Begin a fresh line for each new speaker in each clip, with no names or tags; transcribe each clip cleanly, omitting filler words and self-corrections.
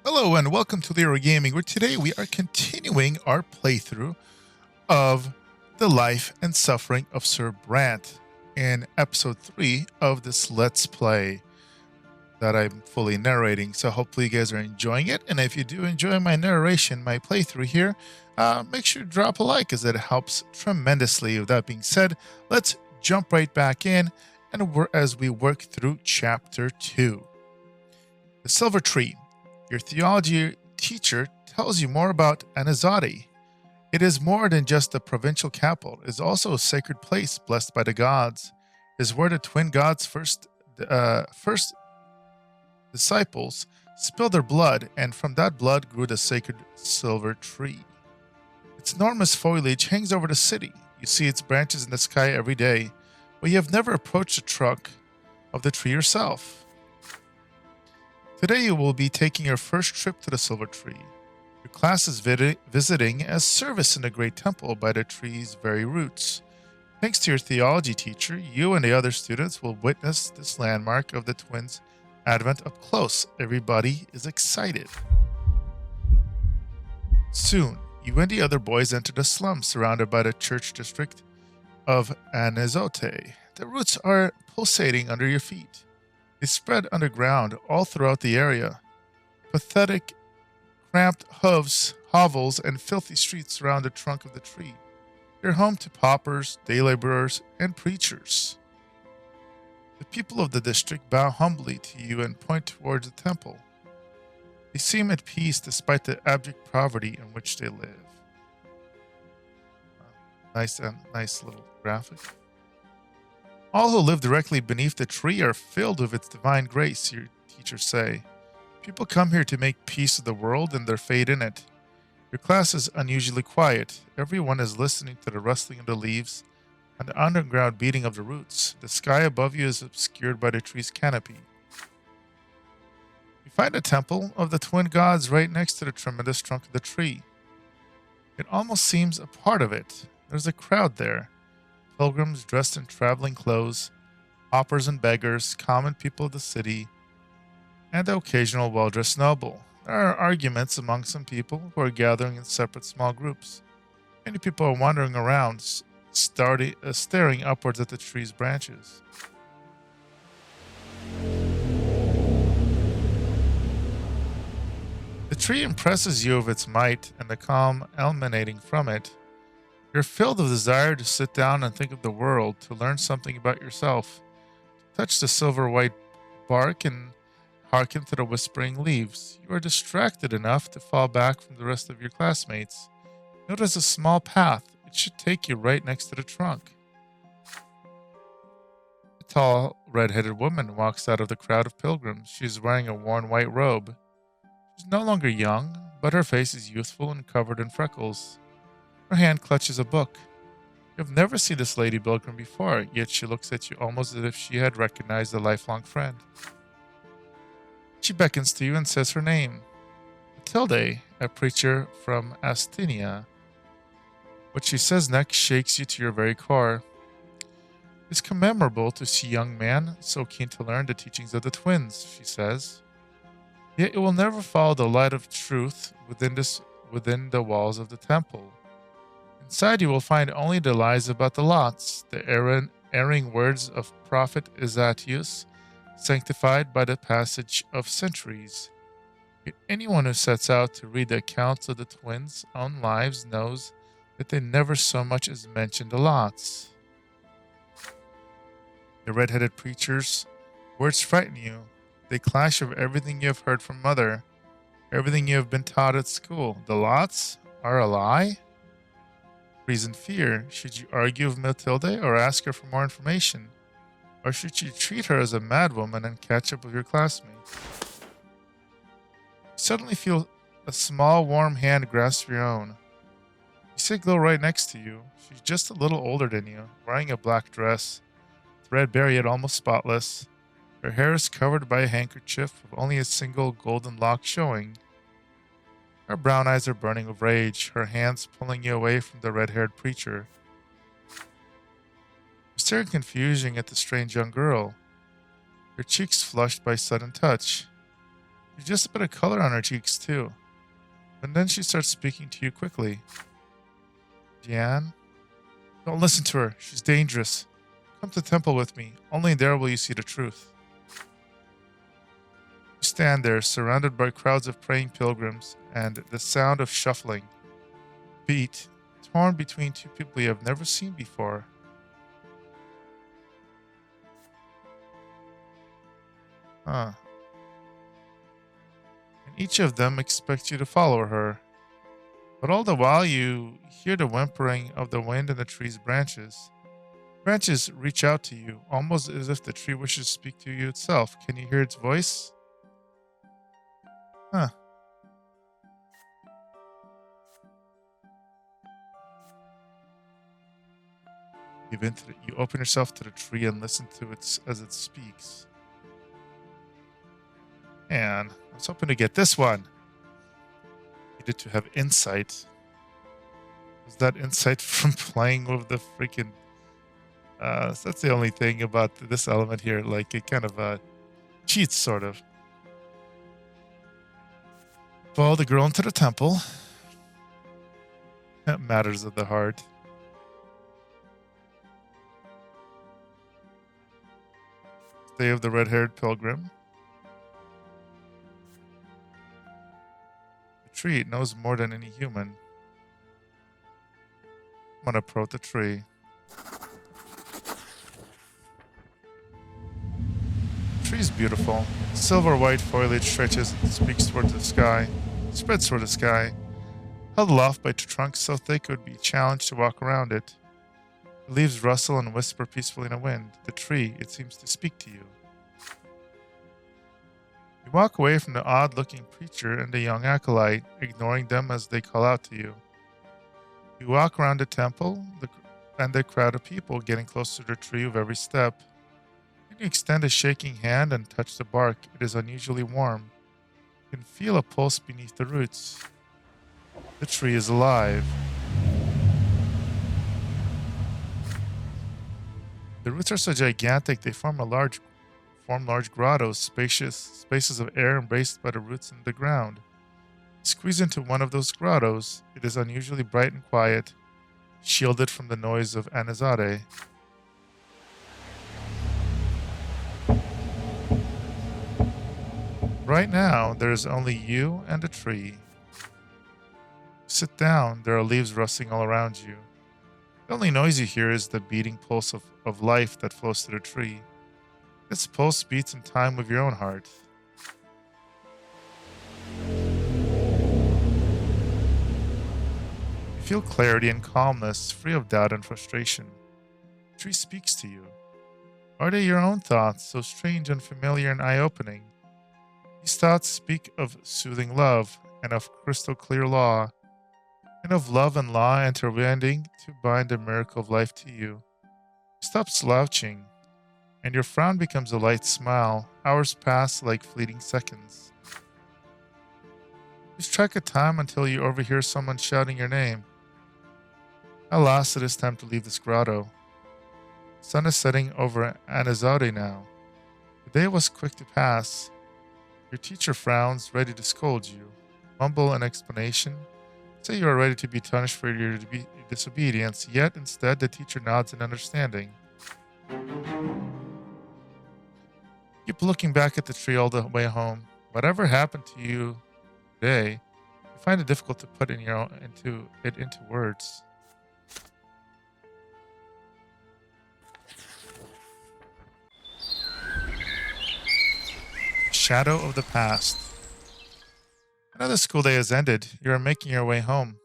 Hello and welcome to Leeroy Gaming, where today we are continuing our playthrough of the life and suffering of Sir Brante in episode 3 of this Let's Play that I'm fully narrating. So hopefully you guys are enjoying it. And if you do enjoy my narration, my playthrough here, make sure to drop a like as it helps tremendously. With that being said, let's jump right back in as we work through chapter 2. The Silver Tree. Your theology teacher tells you more about Anazati. It is more than just a provincial capital. It is also a sacred place blessed by the gods. It is where the twin gods' first disciples spilled their blood, and from that blood grew the sacred silver tree. Its enormous foliage hangs over the city. You see its branches in the sky every day, but you have never approached the trunk of the tree yourself. Today you will be taking your first trip to the Silver Tree. Your class is visiting as service in the great temple by the tree's very roots. Thanks to your theology teacher, you and the other students will witness this landmark of the twins' advent up close. Everybody is excited. Soon, you and the other boys enter the slums surrounded by the church district of Anazote. The roots are pulsating under your feet. They spread underground all throughout the area. Pathetic, cramped hovels, and filthy streets surround the trunk of the tree. They're home to paupers, day laborers, and preachers. The people of the district bow humbly to you and point towards the temple. They seem at peace despite the abject poverty in which they live. Nice little graphic. All who live directly beneath the tree are filled with its divine grace, your teachers say. People come here to make peace with the world and their fate in it. Your class is unusually quiet. Everyone is listening to the rustling of the leaves and the underground beating of the roots. The sky above you is obscured by the tree's canopy. You find a temple of the twin gods right next to the tremendous trunk of the tree. It almost seems a part of it. There's a crowd there. Pilgrims dressed in traveling clothes, paupers and beggars, common people of the city, and the occasional well-dressed noble. There are arguments among some people who are gathering in separate small groups. Many people are wandering around, staring upwards at the tree's branches. The tree impresses you with its might and the calm emanating from it. You're filled with desire to sit down and think of the world, to learn something about yourself, to touch the silver white bark and hearken to the whispering leaves. You are distracted enough to fall back from the rest of your classmates. Notice a small path. It should take you right next to the trunk. A tall, red-headed woman walks out of the crowd of pilgrims. She is wearing a worn white robe. She's no longer young, but her face is youthful and covered in freckles. Her hand clutches a book. You have never seen this lady pilgrim before, yet she looks at you almost as if she had recognized a lifelong friend. She beckons to you and says her name. Matilde, a preacher from Astinia. What she says next shakes you to your very core. It's commemorable to see a young man so keen to learn the teachings of the twins, she says. Yet it will never follow the light of truth within the walls of the temple. Inside you will find only the lies about the lots, the erring words of Prophet Isatius, sanctified by the passage of centuries. Yet anyone who sets out to read the accounts of the twins' own lives knows that they never so much as mention the lots. The red-headed preacher's words frighten you. They clash with everything you have heard from Mother, everything you have been taught at school. The lots are a lie? Reason fear. Should you argue with Matilde or ask her for more information? Or should you treat her as a madwoman and catch up with your classmates? You suddenly feel a small warm hand grasp your own. You see a girl right next to you. She's just a little older than you, wearing a black dress, threadbare yet almost spotless. Her hair is covered by a handkerchief with only a single golden lock showing. Her brown eyes are burning with rage, her hands pulling you away from the red-haired preacher. You stare in confusion at the strange young girl, her cheeks flushed by sudden touch. There's just a bit of color on her cheeks, too. And then she starts speaking to you quickly. Diane? Don't listen to her. She's dangerous. Come to the temple with me. Only there will you see the truth. You stand there, surrounded by crowds of praying pilgrims, and the sound of shuffling. Beat, torn between two people you have never seen before. Huh. And each of them expects you to follow her. But all the while you hear the whimpering of the wind in the tree's branches. Branches reach out to you, almost as if the tree wishes to speak to you itself. Can you hear its voice? Huh. You open yourself to the tree and listen to it as it speaks. And I was hoping to get this one. Needed to have insight. Was that insight from playing with the freaking... so that's the only thing about this element here. Like, it kind of cheats, sort of. Follow the girl into the temple. Matters of the heart. Stay of the red-haired pilgrim. The tree knows more than any human. I'm gonna approach the tree. The tree is beautiful. Silver-white foliage stretches and speaks towards the sky. Spreads toward the sky. Held aloft by trunks so thick it would be a challenge to walk around it. The leaves rustle and whisper peacefully in the wind. The tree, it seems to speak to you. You walk away from the odd-looking preacher and the young acolyte, ignoring them as they call out to you. You walk around the temple and the crowd of people, getting closer to the tree with every step. You extend a shaking hand and touch the bark. It is unusually warm. You can feel a pulse beneath the roots. The tree is alive. The roots are so gigantic they form large grottos, spacious spaces of air embraced by the roots in the ground. Squeeze into one of those grottos. It is unusually bright and quiet, shielded from the noise of Anazade. Right now, there is only you and the tree. Sit down. There are leaves rustling all around you. The only noise you hear is the beating pulse of life that flows through the tree. Its pulse beats in time with your own heart. You feel clarity and calmness, free of doubt and frustration. The tree speaks to you. Are they your own thoughts, so strange, unfamiliar, and eye-opening? These thoughts speak of soothing love, and of crystal clear law, and of love and law intervening to bind the miracle of life to you. Stop slouching, and your frown becomes a light smile. Hours pass like fleeting seconds. Lose track of time until you overhear someone shouting your name. Alas, it is time to leave this grotto. The sun is setting over Anazade now. The day was quick to pass. Your teacher frowns, ready to scold you. Mumble an explanation. Say you are ready to be punished for your disobedience, yet instead the teacher nods in understanding. Keep looking back at the tree all the way home. Whatever happened to you today, you find it difficult to put into words. Shadow of the past. Another school day has ended. You are making your way home.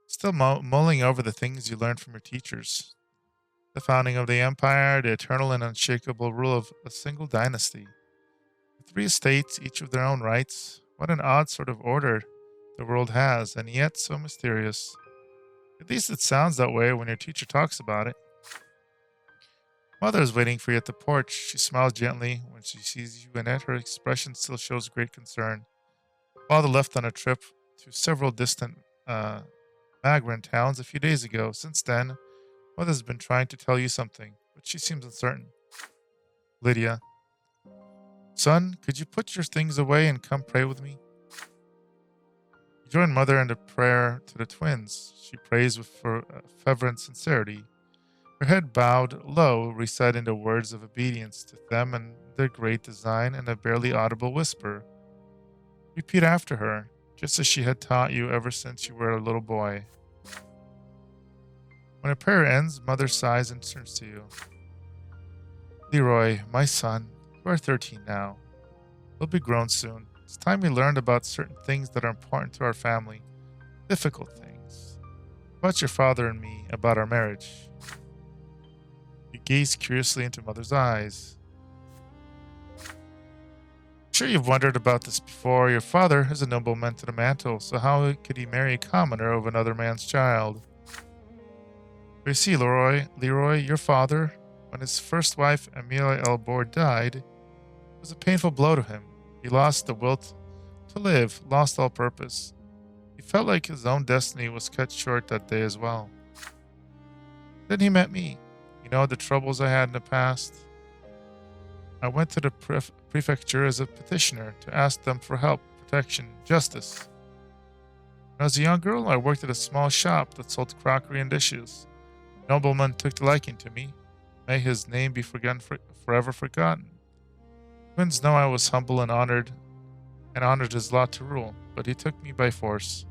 Still mulling over the things you learned from your teachers. The founding of the empire, the eternal and unshakable rule of a single dynasty. The 3 estates, each with their own rights. What an odd sort of order the world has, and yet so mysterious. At least it sounds that way when your teacher talks about it. Mother is waiting for you at the porch. She smiles gently when she sees you in it. Her expression still shows great concern. Father left on a trip to several distant Magran towns a few days ago. Since then, Mother's been trying to tell you something, but she seems uncertain. Lydia. Son, could you put your things away and come pray with me? He joined Mother in the prayer to the twins. She prays with fervent sincerity, her head bowed low, reciting the words of obedience to them and their great design in a barely audible whisper. Repeat after her, just as she had taught you ever since you were a little boy. When a prayer ends, Mother sighs and turns to you. Leeroy, my son, you are 13 now. You'll be grown soon. It's time we learned about certain things that are important to our family. Difficult things. About your father and me, about our marriage. You gaze curiously into Mother's eyes. I'm sure you've wondered about this before. Your father is a nobleman to the mantle, so how could he marry a commoner of another man's child? You see, Leeroy, your father, when his first wife, Amelia Elbor, died, it was a painful blow to him. He lost the will to live, lost all purpose. He felt like his own destiny was cut short that day as well. Then he met me. You know the troubles I had in the past? I went to the prefecture as a petitioner to ask them for help, protection, justice. When I was a young girl, I worked at a small shop that sold crockery and dishes. The nobleman took the liking to me. May his name be forever forgotten. Twins know I was humble and honored his lot to rule, but he took me by force.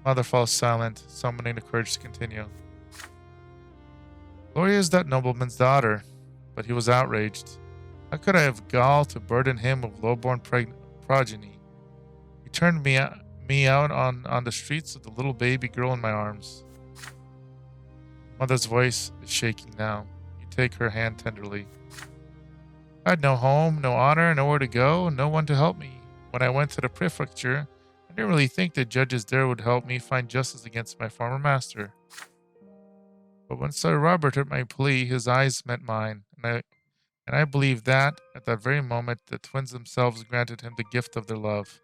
Mother falls silent, summoning the courage to continue. Gloria is that nobleman's daughter, but he was outraged. How could I have gall to burden him with low-born progeny? He turned me out on the streets with the little baby girl in my arms. Mother's voice is shaking now. You take her hand tenderly. I had no home, no honor, nowhere to go, no one to help me. When I went to the prefecture, I didn't really think the judges there would help me find justice against my former master. But when Sir Robert heard my plea, his eyes met mine, and I believe that, at that very moment, the twins themselves granted him the gift of their love.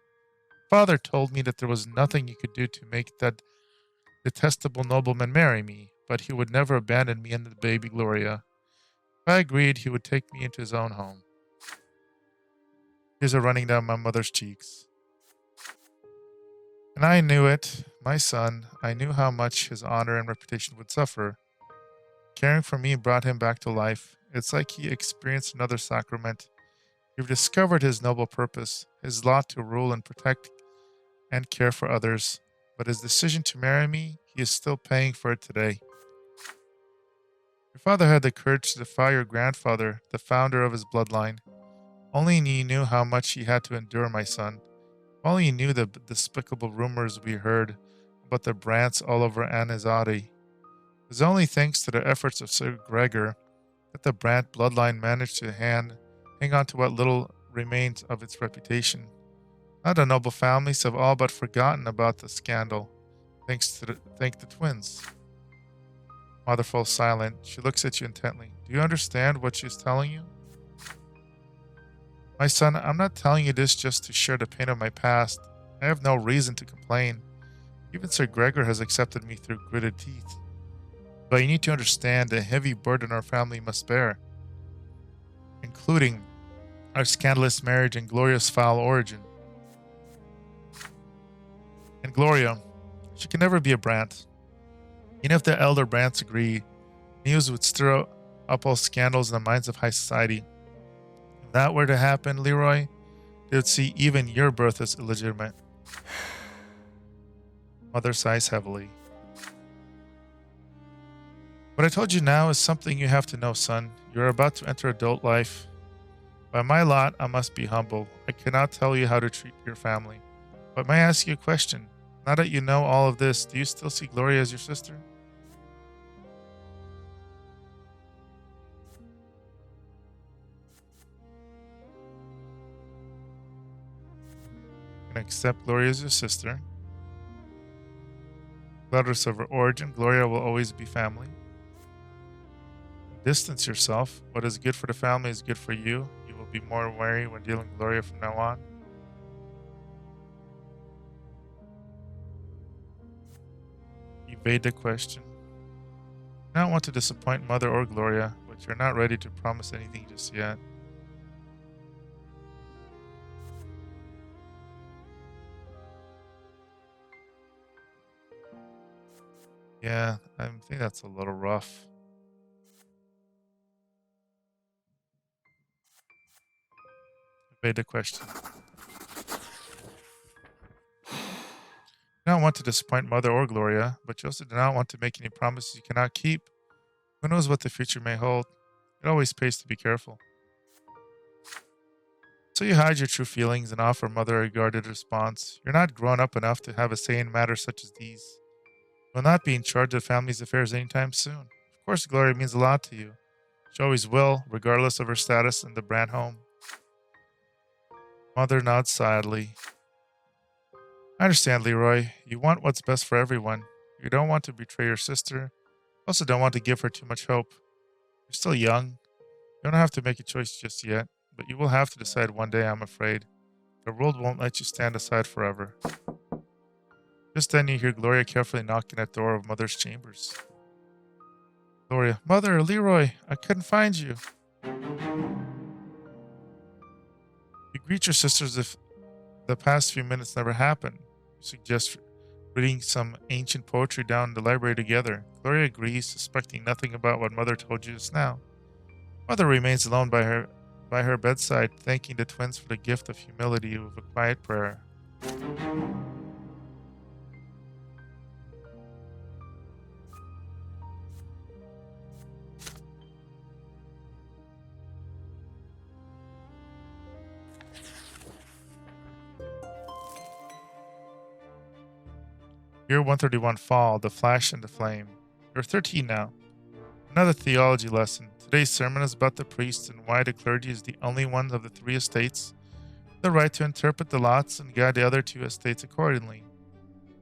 Father told me that there was nothing he could do to make that detestable nobleman marry me, but he would never abandon me and the baby Gloria. If I agreed, he would take me into his own home. Tears are running down my mother's cheeks. And I knew it, my son. I knew how much his honor and reputation would suffer. Caring for me brought him back to life. It's like he experienced another sacrament. He discovered his noble purpose, his lot to rule and protect and care for others. But his decision to marry me, he is still paying for it today. Your father had the courage to defy your grandfather, the founder of his bloodline. Only he knew how much he had to endure, my son. Only he knew the despicable rumors we heard about the Brants all over Anizade. It was only thanks to the efforts of Sir Gregor that the Brant bloodline managed to hang on to what little remains of its reputation. Now the noble families have all but forgotten about the scandal, thank the twins. Mother falls silent. She looks at you intently. Do you understand what she is telling you? My son, I'm not telling you this just to share the pain of my past. I have no reason to complain. Even Sir Gregor has accepted me through gritted teeth. But you need to understand the heavy burden our family must bear, including our scandalous marriage and Gloria's foul origin. And Gloria, she can never be a Brant. Even if the elder Brants agree, news would stir up all scandals in the minds of high society. If that were to happen, Leeroy, they would see even your birth as illegitimate. Mother sighs heavily. What I told you now is something you have to know, son. You are about to enter adult life. By my lot, I must be humble. I cannot tell you how to treat your family. But may I ask you a question? Now that you know all of this, do you still see Gloria as your sister? You can accept Gloria as your sister. Regardless of her origin, Gloria will always be family. Distance yourself. What is good for the family is good for you. You will be more wary when dealing with Gloria from now on. Evade the question. You don't want to disappoint Mother or Gloria, but you're not ready to promise anything just yet. Yeah, I think that's a little rough. Evade the question. You don't want to disappoint Mother or Gloria, but you also do not want to make any promises you cannot keep. Who knows what the future may hold? It always pays to be careful. So you hide your true feelings and offer Mother a guarded response. You're not grown up enough to have a say in matters such as these. You will not be in charge of family's affairs anytime soon. Of course, Gloria means a lot to you. She always will, regardless of her status in the Brant home. Mother nods sadly. I understand, Leeroy. You want what's best for everyone. You don't want to betray your sister. You also don't want to give her too much hope. You're still young. You don't have to make a choice just yet, but you will have to decide one day, I'm afraid. The world won't let you stand aside forever. Just then you hear Gloria carefully knocking at the door of Mother's chambers. Gloria, Mother, Leeroy, I couldn't find you. You greet your sister as if the past few minutes never happened. You suggest reading some ancient poetry down in the library together. Gloria agrees, suspecting nothing about what Mother told you just now. Mother remains alone by her bedside, thanking the twins for the gift of humility with a quiet prayer. Year 131 Fall, The Flash and the Flame. You're 13 now. Another theology lesson. Today's sermon is about the priests and why the clergy is the only one of the three estates with the right to interpret the lots and guide the other two estates accordingly.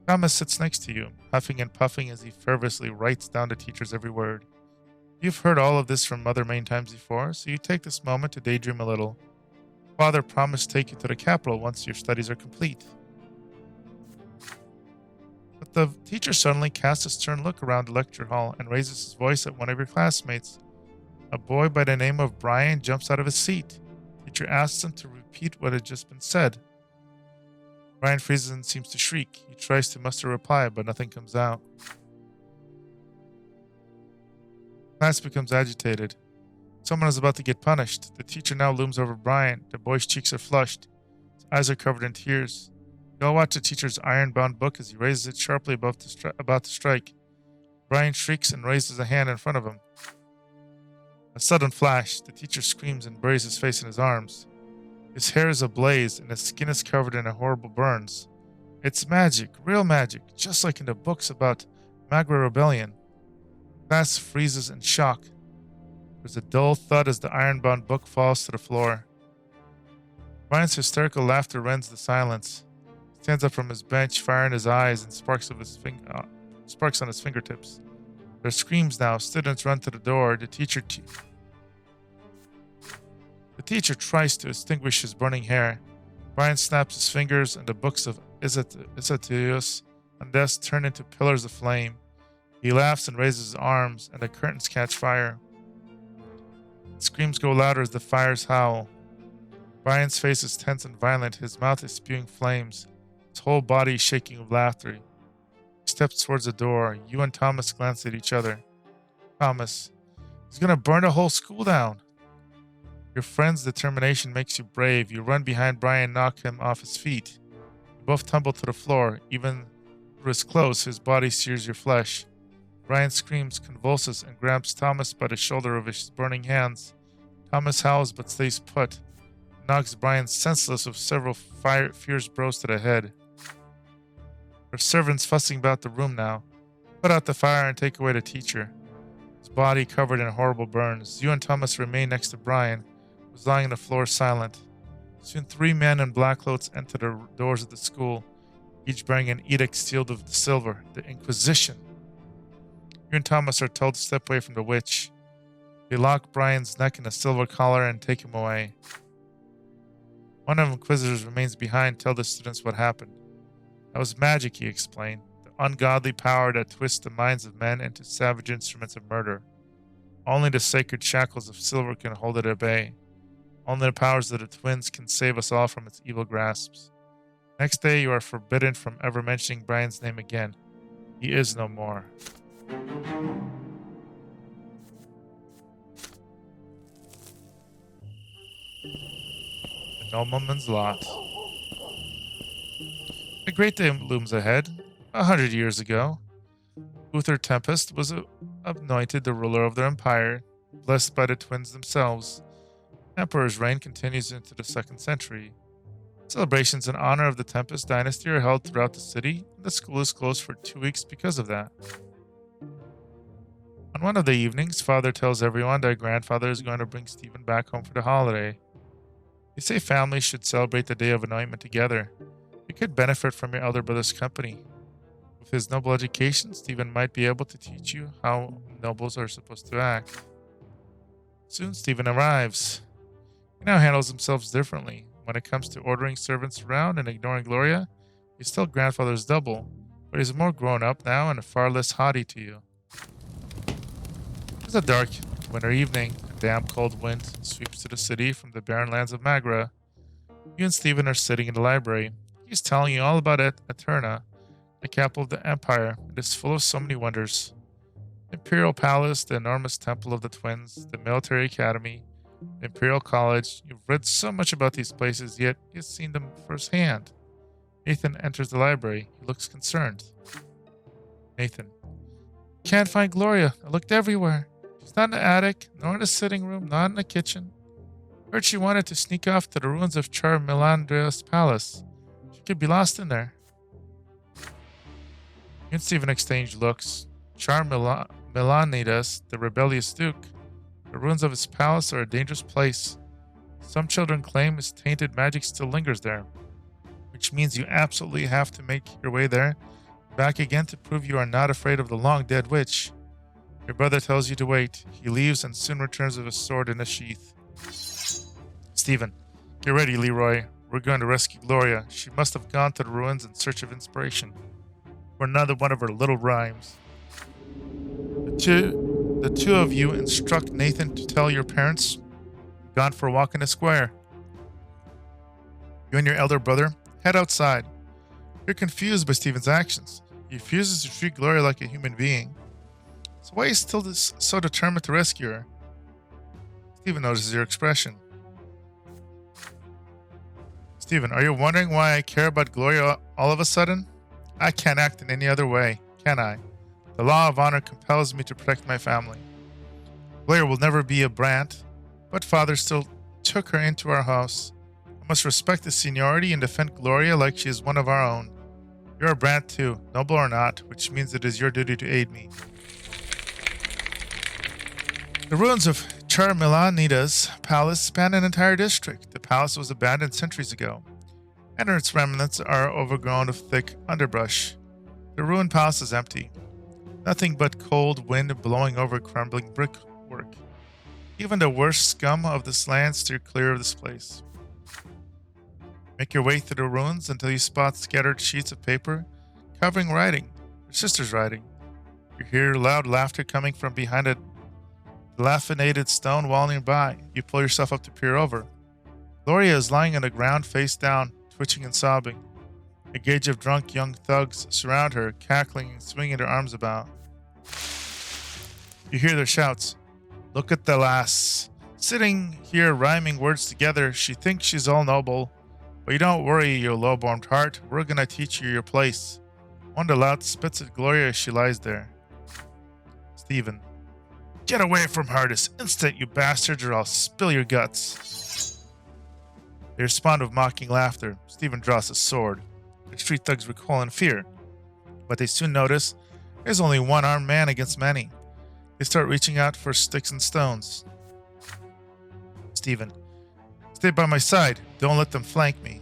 Thomas sits next to you, huffing and puffing as he fervently writes down the teacher's every word. You've heard all of this from Mother many times before, so you take this moment to daydream a little. Father promised to take you to the capital once your studies are complete. But the teacher suddenly casts a stern look around the lecture hall and raises his voice at one of your classmates. A boy by the name of Brian jumps out of his seat. The teacher asks him to repeat what had just been said. Brian freezes and seems to shriek. He tries to muster a reply, but nothing comes out. Class becomes agitated. Someone is about to get punished. The teacher now looms over Brian. The boy's cheeks are flushed. His eyes are covered in tears. You all watch the teacher's iron-bound book as he raises it sharply about to strike. Brian shrieks and raises a hand in front of him. A sudden flash. The teacher screams and buries his face in his arms. His hair is ablaze and his skin is covered in horrible burns. It's magic, real magic, just like in the books about Magra Rebellion. Class freezes in shock. There's a dull thud as the iron-bound book falls to the floor. Brian's hysterical laughter rends the silence. He stands up from his bench, fire in his eyes and sparks on his fingertips. There are screams now. Students run to the door. The teacher tries to extinguish his burning hair. Brian snaps his fingers, and the books of Isateos on desk turn into pillars of flame. He laughs and raises his arms, and the curtains catch fire. The screams go louder as the fires howl. Brian's face is tense and violent. His mouth is spewing flames. His whole body is shaking with laughter. He steps towards the door. You and Thomas glance at each other. Thomas, he's gonna burn the whole school down. Your friend's determination makes you brave. You run behind Brian and knock him off his feet. You both tumble to the floor. Even through his clothes, his body sears your flesh. Brian screams, convulses, and grabs Thomas by the shoulder with his burning hands. Thomas howls but stays put. Knocks Brian senseless with several fierce blows to the head. There are servants fussing about the room now. Put out the fire and take away the teacher. His body covered in horrible burns. You and Thomas remain next to Brian, who was lying on the floor silent. Soon 3 men in black clothes enter the doors of the school, each bearing an edict sealed with silver, the Inquisition. You and Thomas are told to step away from the witch. They lock Brian's neck in a silver collar and take him away. One of the inquisitors remains behind to tell the students what happened. That was magic, he explained, the ungodly power that twists the minds of men into savage instruments of murder. Only the sacred shackles of silver can hold it at bay. Only the powers of the twins can save us all from its evil grasps. Next day, you are forbidden from ever mentioning Brian's name again. He is no more. The nobleman's lot. A great day looms ahead. 100 years ago, Uther Tempest was anointed the ruler of their empire, blessed by the twins themselves. Emperor's reign continues into the 2nd century. Celebrations in honor of the Tempest dynasty are held throughout the city, and the school is closed for 2 weeks because of that. On one of the evenings, Father tells everyone that grandfather is going to bring Stephen back home for the holiday. They say families should celebrate the day of anointment together. You could benefit from your elder brother's company. With his noble education, Stephen might be able to teach you how nobles are supposed to act. Soon Stephen arrives. He now handles himself differently. When it comes to ordering servants around and ignoring Gloria, he's still grandfather's double, but he's more grown up now and far less haughty to you. It's a dark winter evening. A damp, cold wind sweeps to the city from the barren lands of Magra. You and Stephen are sitting in the library. He's telling you all about Eterna, the capital of the Empire. It is full of so many wonders. The Imperial Palace, the enormous Temple of the Twins, the Military Academy, the Imperial College. You've read so much about these places, yet you've seen them firsthand. Nathan enters the library. He looks concerned. Nathan. Can't find Gloria. I looked everywhere. She's not in the attic, nor in the sitting room, not in the kitchen. Heard she wanted to sneak off to the ruins of Char Milandria's palace. She could be lost in there. You and Stephen exchange looks. Char Milanidas, the rebellious duke. The ruins of his palace are a dangerous place. Some children claim his tainted magic still lingers there, which means you absolutely have to make your way there, back again to prove you are not afraid of the long-dead witch. Your brother tells you to wait. He leaves and soon returns with a sword in a sheath. Stephen, get ready, Leeroy. We're going to rescue Gloria. She must have gone to the ruins in search of inspiration. For another one of her little rhymes. The two of you instruct Nathan to tell your parents gone for a walk in the square. You and your elder brother head outside. You're confused by Stephen's actions. He refuses to treat Gloria like a human being. So why are you still so determined to rescue her? Stephen notices your expression. Stephen, are you wondering why I care about Gloria all of a sudden? I can't act in any other way, can I? The law of honor compels me to protect my family. Gloria will never be a Brant, but father still took her into our house. I must respect the seniority and defend Gloria like she is one of our own. You're a Brant too, noble or not, which means it is your duty to aid me. The ruins of Char Milanida's palace span an entire district. The palace was abandoned centuries ago, and its remnants are overgrown with thick underbrush. The ruined palace is empty. Nothing but cold wind blowing over crumbling brickwork. Even the worst scum of this land steer clear of this place. Make your way through the ruins until you spot scattered sheets of paper covering writing. Your sister's writing. You hear loud laughter coming from behind a dilapidated stone wall nearby. You pull yourself up to peer over. Gloria is lying on the ground face down, twitching and sobbing. A gauge of drunk young thugs surround her, cackling and swinging their arms about. You hear their shouts. Look at the lass. Sitting here rhyming words together, she thinks she's all noble. But you don't worry, you low-born heart. We're gonna teach you your place. One of the louds spits at Gloria as she lies there. Stephen. Get away from her this instant, you bastards, or I'll spill your guts. They respond with mocking laughter. Stephen draws his sword. The street thugs recoil in fear, but they soon notice there's only one armed man against many. They start reaching out for sticks and stones. Stephen, stay by my side. Don't let them flank me.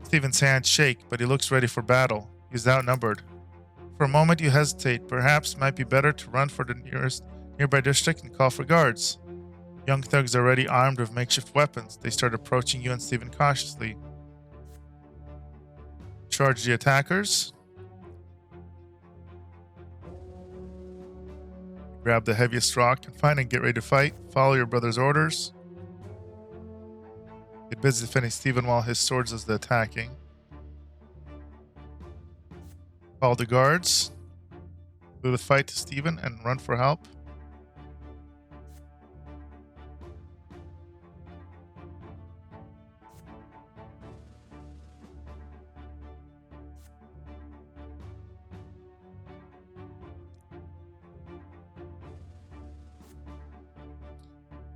Stephen's hands shake, but he looks ready for battle. He's outnumbered. For a moment you hesitate. Perhaps it might be better to run for the nearby district and call for guards. Young thugs are already armed with makeshift weapons. They start approaching you and Stephen cautiously. Charge the attackers. Grab the heaviest rock and find and get ready to fight. Follow your brother's orders. Get busy defending Stephen while his sword does the attacking. Call the guards. Flew the fight to Stephen and run for help.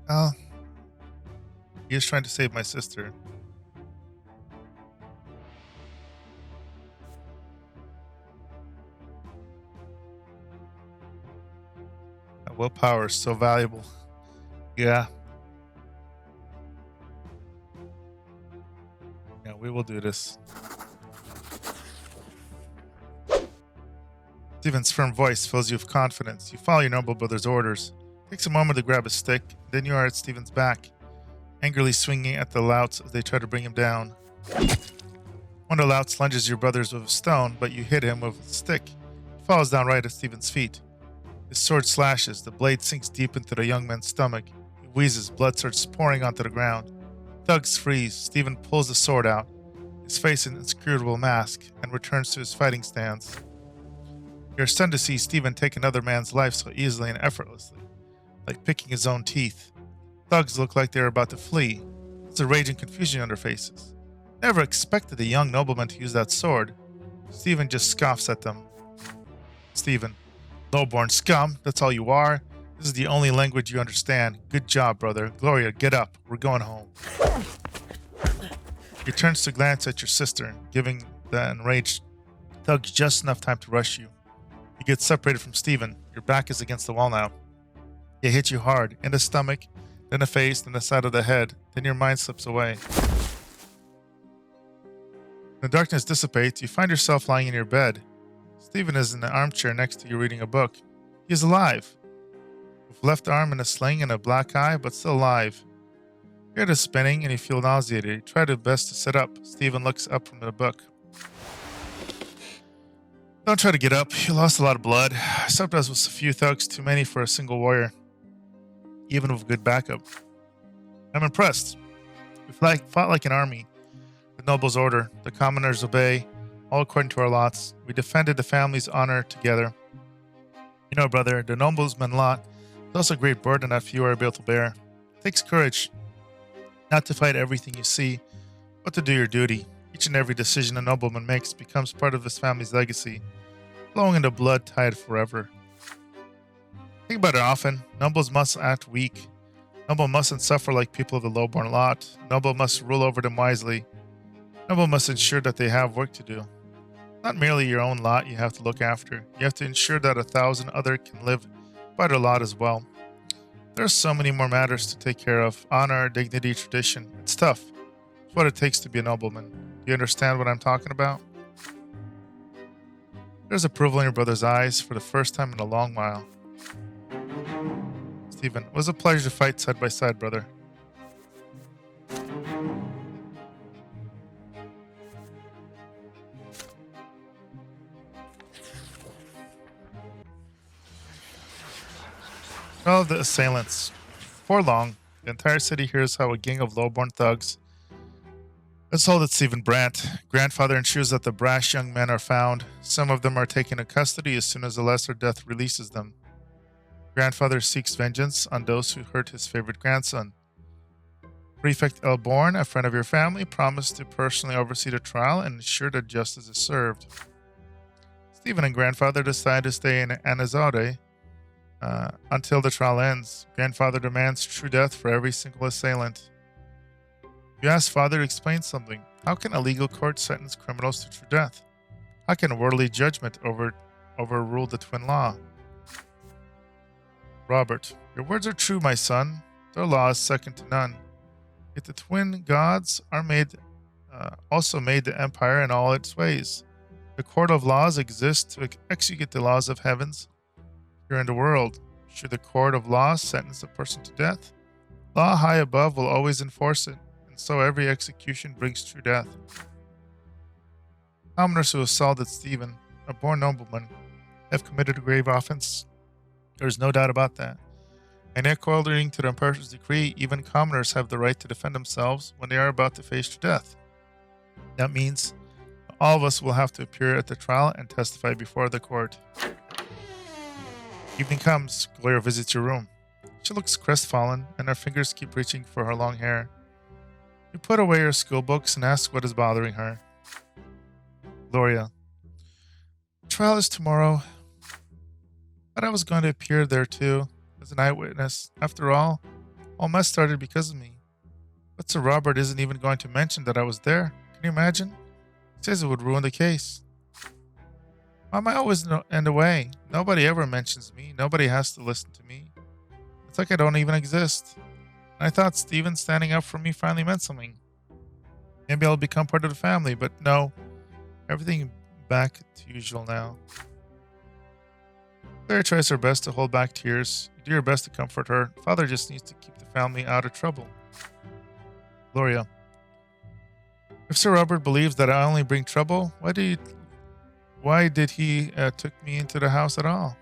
Well, he is trying to save my sister. That willpower is so valuable. Yeah. Yeah, we will do this. Stephen's firm voice fills you with confidence. You follow your noble brother's orders. It takes a moment to grab a stick, then you are at Stephen's back, angrily swinging at the louts as they try to bring him down. One of the louts lunges your brothers with a stone, but you hit him with a stick. He falls down right at Stephen's feet. His sword slashes, the blade sinks deep into the young man's stomach. He wheezes, blood starts pouring onto the ground. Thugs freeze. Stephen pulls the sword out, his face an inscrutable mask, and returns to his fighting stance. You're stunned to see Stephen take another man's life so easily and effortlessly, like picking his own teeth. Thugs look like they're about to flee. There's a rage and confusion on their faces. Never expected a young nobleman to use that sword. Stephen just scoffs at them. Stephen, lowborn scum, that's all you are. This is the only language you understand. Good job, brother. Gloria, get up. We're going home. He turns to glance at your sister, giving the enraged thugs just enough time to rush you. You get separated from Stephen. Your back is against the wall now. They hit you hard, in the stomach, then the face, then the side of the head. Then your mind slips away. When the darkness dissipates, you find yourself lying in your bed. Stephen is in the armchair next to you reading a book. He is alive, with left arm in a sling and a black eye, but still alive. Your head is spinning and you feel nauseated. You try your best to sit up. Stephen looks up from the book. Don't try to get up. You lost a lot of blood. Sometimes with a few thugs, too many for a single warrior, even with good backup. I'm impressed. We fought like an army. The nobles order, the commoners obey, all according to our lots. We defended the family's honor together. You know, brother, the nobleman's lot is also a great burden that few are able to bear. It takes courage, not to fight everything you see, but to do your duty. Each and every decision a nobleman makes becomes part of his family's legacy, flowing in the blood tied forever. Think about it often. Nobles must act weak. Noble mustn't suffer like people of the lowborn lot. Noble must rule over them wisely. Noble must ensure that they have work to do. Not merely your own lot you have to look after. You have to ensure that 1,000 others can live by their lot as well. There are so many more matters to take care of. Honor, dignity, tradition. It's tough. It's what it takes to be a nobleman. Do you understand what I'm talking about? There's approval in your brother's eyes for the first time in a long while. Stephen, it was a pleasure to fight side by side, brother. Well, the assailants. Before long, the entire city hears how a gang of lowborn thugs assaulted Sir Brante. Grandfather ensures that the brash young men are found. Some of them are taken into custody as soon as the lesser death releases them. Grandfather seeks vengeance on those who hurt his favorite grandson. Prefect Elborn, a friend of your family, promised to personally oversee the trial and ensure that justice is served. Stephen and Grandfather decide to stay in Anazade until the trial ends. Grandfather demands true death for every single assailant. You ask Father to explain something. How can a legal court sentence criminals to true death? How can worldly judgment overrule the twin law? Robert, your words are true, my son. Their law is second to none. Yet the twin gods are also made the empire in all its ways. The court of laws exists to execute the laws of heavens here in the world. Should the court of laws sentence a person to death, law high above will always enforce it, and so every execution brings true death. Commoners who assaulted Stephen, a born nobleman, have committed a grave offense. There is no doubt about that. And according to the emperor's decree, even commoners have the right to defend themselves when they are about to face true death. That means all of us will have to appear at the trial and testify before the court. Evening comes. Gloria visits your room. She looks crestfallen, and her fingers keep reaching for her long hair. You put away your school books and ask what is bothering her. Gloria. Trial is tomorrow, but I was going to appear there too, as an eyewitness. After all mess started because of me. But Sir Robert isn't even going to mention that I was there. Can you imagine? He says it would ruin the case. Why am I always in the way? Nobody ever mentions me. Nobody has to listen to me. It's like I don't even exist. And I thought Stephen standing up for me finally meant something. Maybe I'll become part of the family, but no. Everything back to usual now. Claire tries her best to hold back tears. You do your best to comfort her. Father just needs to keep the family out of trouble. Gloria. If Sir Robert believes that I only bring trouble, why did he took me into the house at all?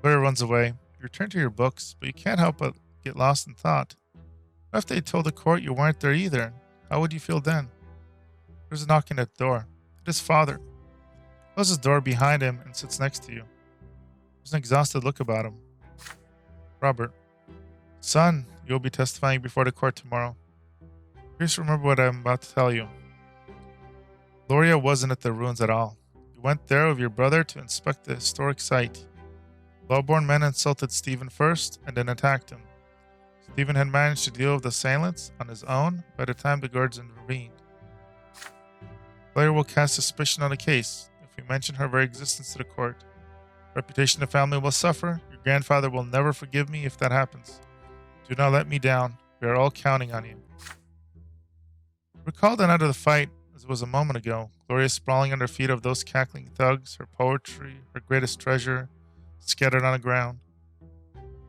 Gloria runs away. You return to your books, but you can't help but get lost in thought. What if they told the court you weren't there either? How would you feel then? There's a knocking at the door. It is Father. Closes the door behind him and sits next to you. There's an exhausted look about him. Robert. Son, you'll be testifying before the court tomorrow. Please remember what I'm about to tell you. Gloria wasn't at the ruins at all. You went there with your brother to inspect the historic site. Low-born men insulted Stephen first and then attacked him. Stephen had managed to deal with the assailants on his own by the time the guards intervened. Gloria will cast suspicion on the case if we mention her very existence to the court. Reputation of the family will suffer. Your grandfather will never forgive me if that happens. Do not let me down. We are all counting on you. Recall the night of the fight as it was a moment ago. Gloria sprawling under the feet of those cackling thugs, her poetry, her greatest treasure, scattered on the ground.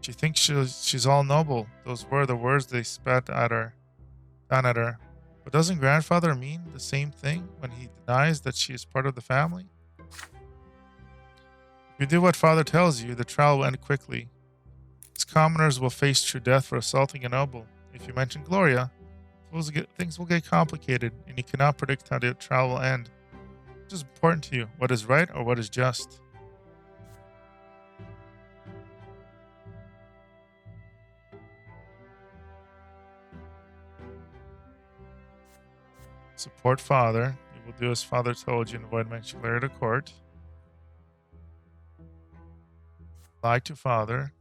She thinks she's all noble. Those were the words they spat down at her. But doesn't grandfather mean the same thing when he denies that she is part of the family? If you do what father tells you, the trial will end quickly. His commoners will face true death for assaulting a noble. If you mention Gloria, things will get complicated, and you cannot predict how the trial will end. What is important to you? What is right or what is just? Support father. You will do as father told you and avoid mentioning Gloria to court. Lie to father.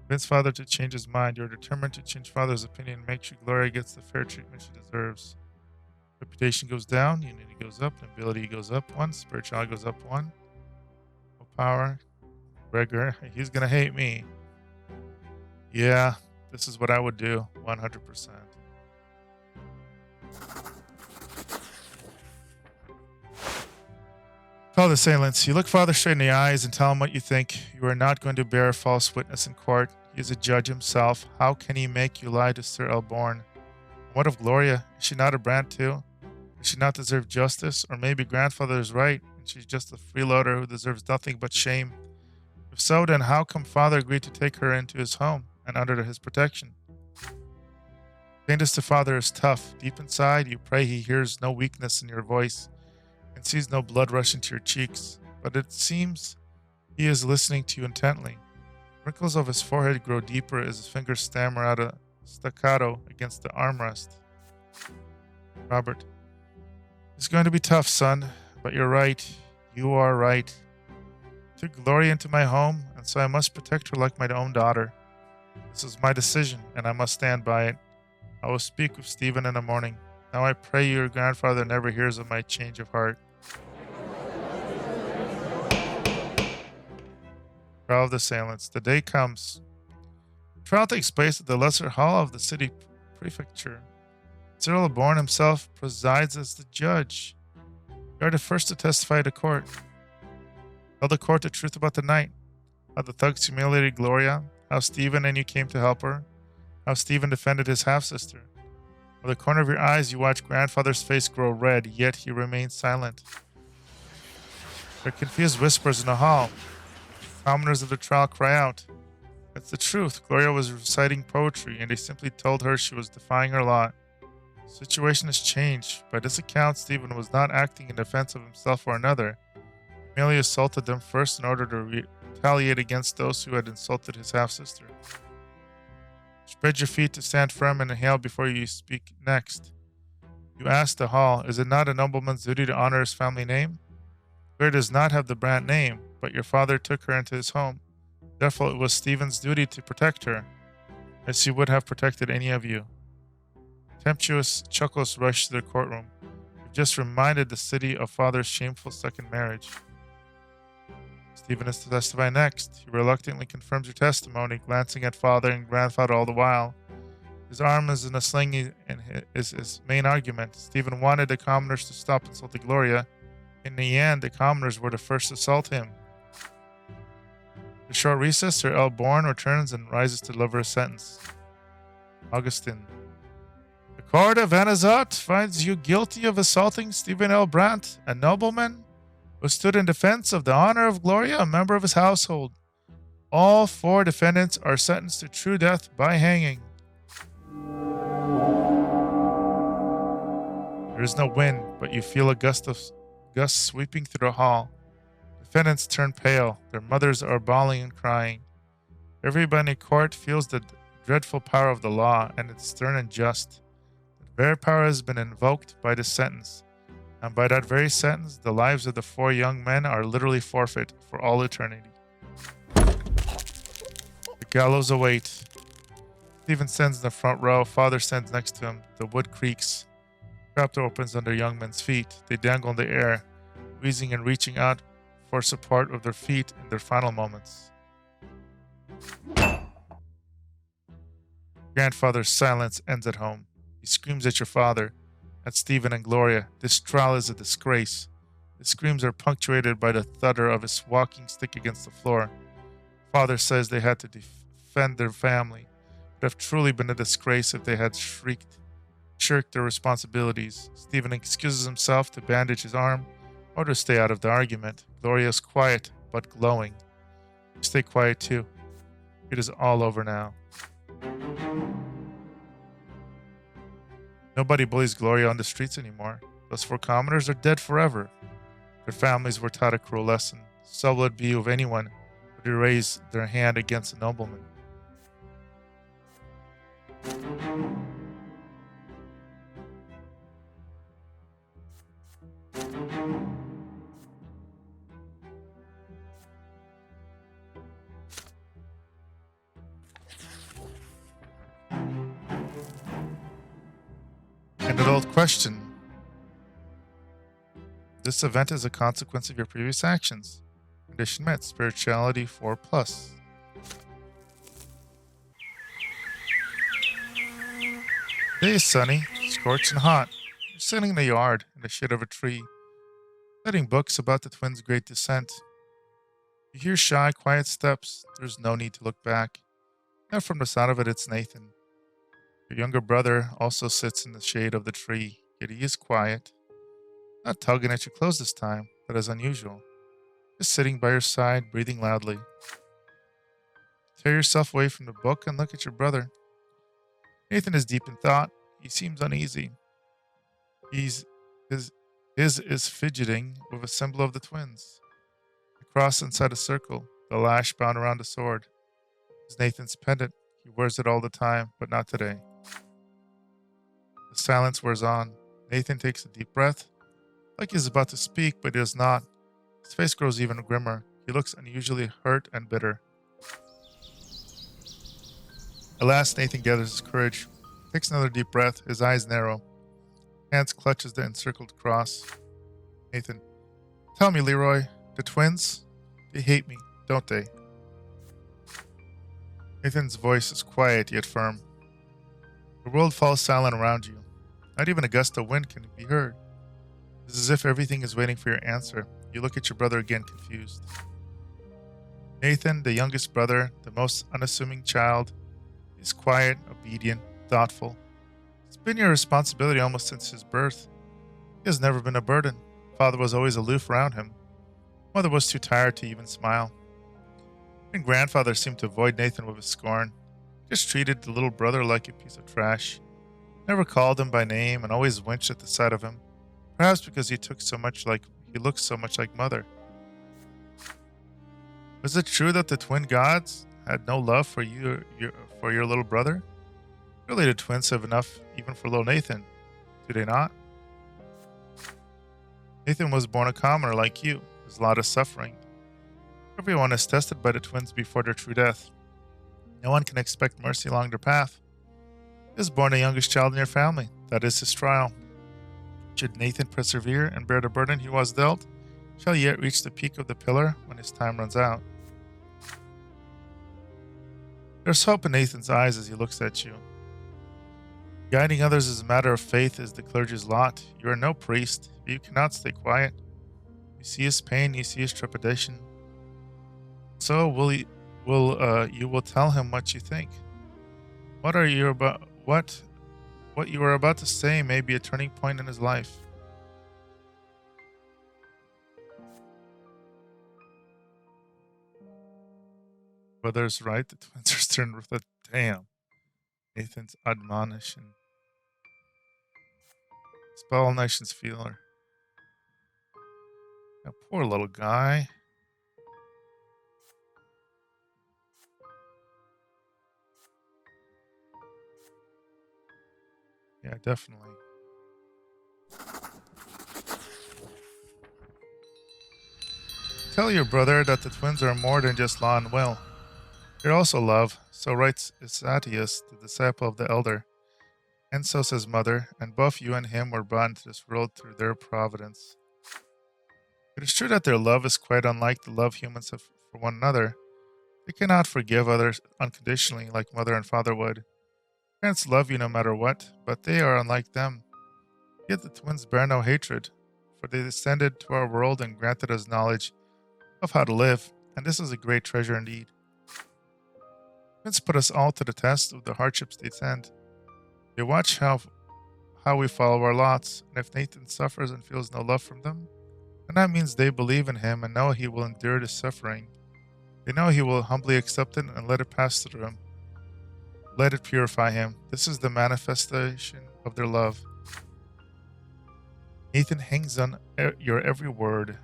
Convince father to change his mind. You're determined to change father's opinion and make sure Gloria gets the fair treatment she deserves. Reputation goes down, unity goes up, ability goes up 1, spirituality goes up 1. Power. Gregor, he's gonna hate me. Yeah, this is what I would do, 100%. Call the assailants. You look father straight in the eyes and tell him what you think. You are not going to bear false witness in court. He is a judge himself. How can he make you lie to Sir Elborn? What of Gloria? Is she not a Brant too? Does she not deserve justice? Or maybe grandfather is right, and she's just a freeloader who deserves nothing but shame. If so, then how come father agreed to take her into his home and under his protection? Saying this to father is tough. Deep inside, you pray he hears no weakness in your voice and sees no blood rushing to your cheeks. But it seems he is listening to you intently. Wrinkles of his forehead grow deeper as his fingers stammer out a staccato against the armrest. Robert. It's going to be tough, son, but you're right. You are right. I took Gloria into my home, and so I must protect her like my own daughter. This is my decision, and I must stand by it. I will speak with Stephen in the morning. Now I pray your grandfather never hears of my change of heart. Trial of the assailants. The day comes. The trial takes place at the lesser hall of the city prefecture. Sir Elborn himself presides as the judge. You are the first to testify to court. Tell the court the truth about the night. How the thugs humiliated Gloria. How Stephen and you came to help her. How Stephen defended his half-sister. With the corner of your eyes, you watch grandfather's face grow red, yet he remains silent. There are confused whispers in the hall. Commoners of the trial cry out. That's the truth. Gloria was reciting poetry, and they simply told her she was defying her lot. The situation has changed. By this account, Stephen was not acting in defense of himself or another. He merely assaulted them first in order to retaliate against those who had insulted his half-sister. Spread your feet to stand firm and inhale before you speak next. You asked the hall, is it not a nobleman's duty to honor his family name? Gloria does not have the Brant name, but your father took her into his home. Therefore, it was Stephen's duty to protect her, as he would have protected any of you. Contemptuous chuckles rushed to the courtroom. You've just reminded the city of father's shameful second marriage. Stephen is to testify next. He reluctantly confirms your testimony, glancing at father and grandfather all the while. His arm is in a sling and is his main argument. Stephen wanted the commoners to stop insulting Gloria. In the end, the commoners were the first to assault him. A short recess, Sir L. Bourne returns and rises to deliver a sentence. Augustine. The court of Anazat finds you guilty of assaulting Stephen L. Brant, a nobleman who stood in defense of the honor of Gloria, a member of his household. All 4 defendants are sentenced to true death by hanging. There is no wind, but you feel a gust sweeping through the hall. Defendants turn pale. Their mothers are bawling and crying. Everybody in court feels the dreadful power of the law, and it's stern and just. The very power has been invoked by this sentence, and by that very sentence, the lives of the 4 young men are literally forfeit for all eternity. The gallows await. Stephen stands in the front row. Father stands next to him. The wood creaks. The trapdoor opens under young men's feet. They dangle in the air, wheezing and reaching out for support of their feet in their final moments. Grandfather's silence ends at home. He screams at your father, at Stephen and Gloria. This trial is a disgrace. His screams are punctuated by the thudder of his walking stick against the floor. Father says they had to defend their family. It would have truly been a disgrace if they had shirked their responsibilities. Stephen excuses himself to bandage his arm or to stay out of the argument. Gloria is quiet, but glowing. You stay quiet too. It is all over now. Nobody bullies Gloria on the streets anymore. Those 4 commoners are dead forever. Their families were taught a cruel lesson. So would be of anyone who would raise their hand against a nobleman. An adult question. This event is a consequence of your previous actions. Condition met. Spirituality 4+. Day is sunny, scorching hot. You're sitting in the yard, in the shade of a tree, studying books about the twins' great descent. You hear shy, quiet steps. There's no need to look back. And from the sound of it, it's Nathan. Your younger brother also sits in the shade of the tree, yet he is quiet. Not tugging at your clothes this time, that is unusual. Just sitting by your side, breathing loudly. Tear yourself away from the book and look at your brother. Nathan is deep in thought. He seems uneasy. His is fidgeting with a symbol of the twins. The cross inside a circle, the lash bound around the sword. Is Nathan's pendant. He wears it all the time, but not today. The silence wears on. Nathan takes a deep breath, like he's about to speak, but he does not. His face grows even grimmer. He looks unusually hurt and bitter. At last, Nathan gathers his courage, takes another deep breath, his eyes narrow. Hands clutches the encircled cross. Nathan, tell me, Leeroy, the twins, they hate me, don't they? Nathan's voice is quiet yet firm. The world falls silent around you. Not even a gust of wind can be heard. It's as if everything is waiting for your answer. You look at your brother again, confused. Nathan, the youngest brother, the most unassuming child, is quiet, obedient, thoughtful. It's been your responsibility almost since his birth. He has never been a burden. Father was always aloof around him. Mother was too tired to even smile. And grandfather seemed to avoid Nathan with his scorn. He just treated the little brother like a piece of trash. Never called him by name and always winced at the sight of him. Perhaps because he looked so much like mother. Was it true that the twin gods had no love for your little brother? Surely the twins have enough even for little Nathan, do they not? Nathan was born a commoner like you. There's a lot of suffering. Everyone is tested by the twins before their true death. No one can expect mercy along their path. He was born the youngest child in your family. That is his trial. Should Nathan persevere and bear the burden he was dealt, shall he yet reach the peak of the pillar when his time runs out. There's hope in Nathan's eyes as he looks at you. Guiding others as a matter of faith is the clergy's lot. You are no priest, but you cannot stay quiet. You see his pain, you see his trepidation. So you will tell him what you think. What you are about to say may be a turning point in his life. Brother's right, the twins are stern with a damn. Nathan's admonition. Spell nation's feeler. That poor little guy. Yeah, definitely. Tell your brother that the twins are more than just law and will. They're also love, so writes Isatius, the disciple of the elder. And so says mother, and both you and him were brought into this world through their providence. It is true that their love is quite unlike the love humans have for one another. They cannot forgive others unconditionally like mother and father would. Parents love you no matter what, but they are unlike them. Yet the twins bear no hatred, for they descended to our world and granted us knowledge of how to live, and this is a great treasure indeed. Twins put us all to the test of the hardships they send. They watch how we follow our lots, and if Nathan suffers and feels no love from them, then that means they believe in him and know he will endure the suffering. They know he will humbly accept it and let it pass through him. Let it purify him. This is the manifestation of their love. Nathan hangs on your every word.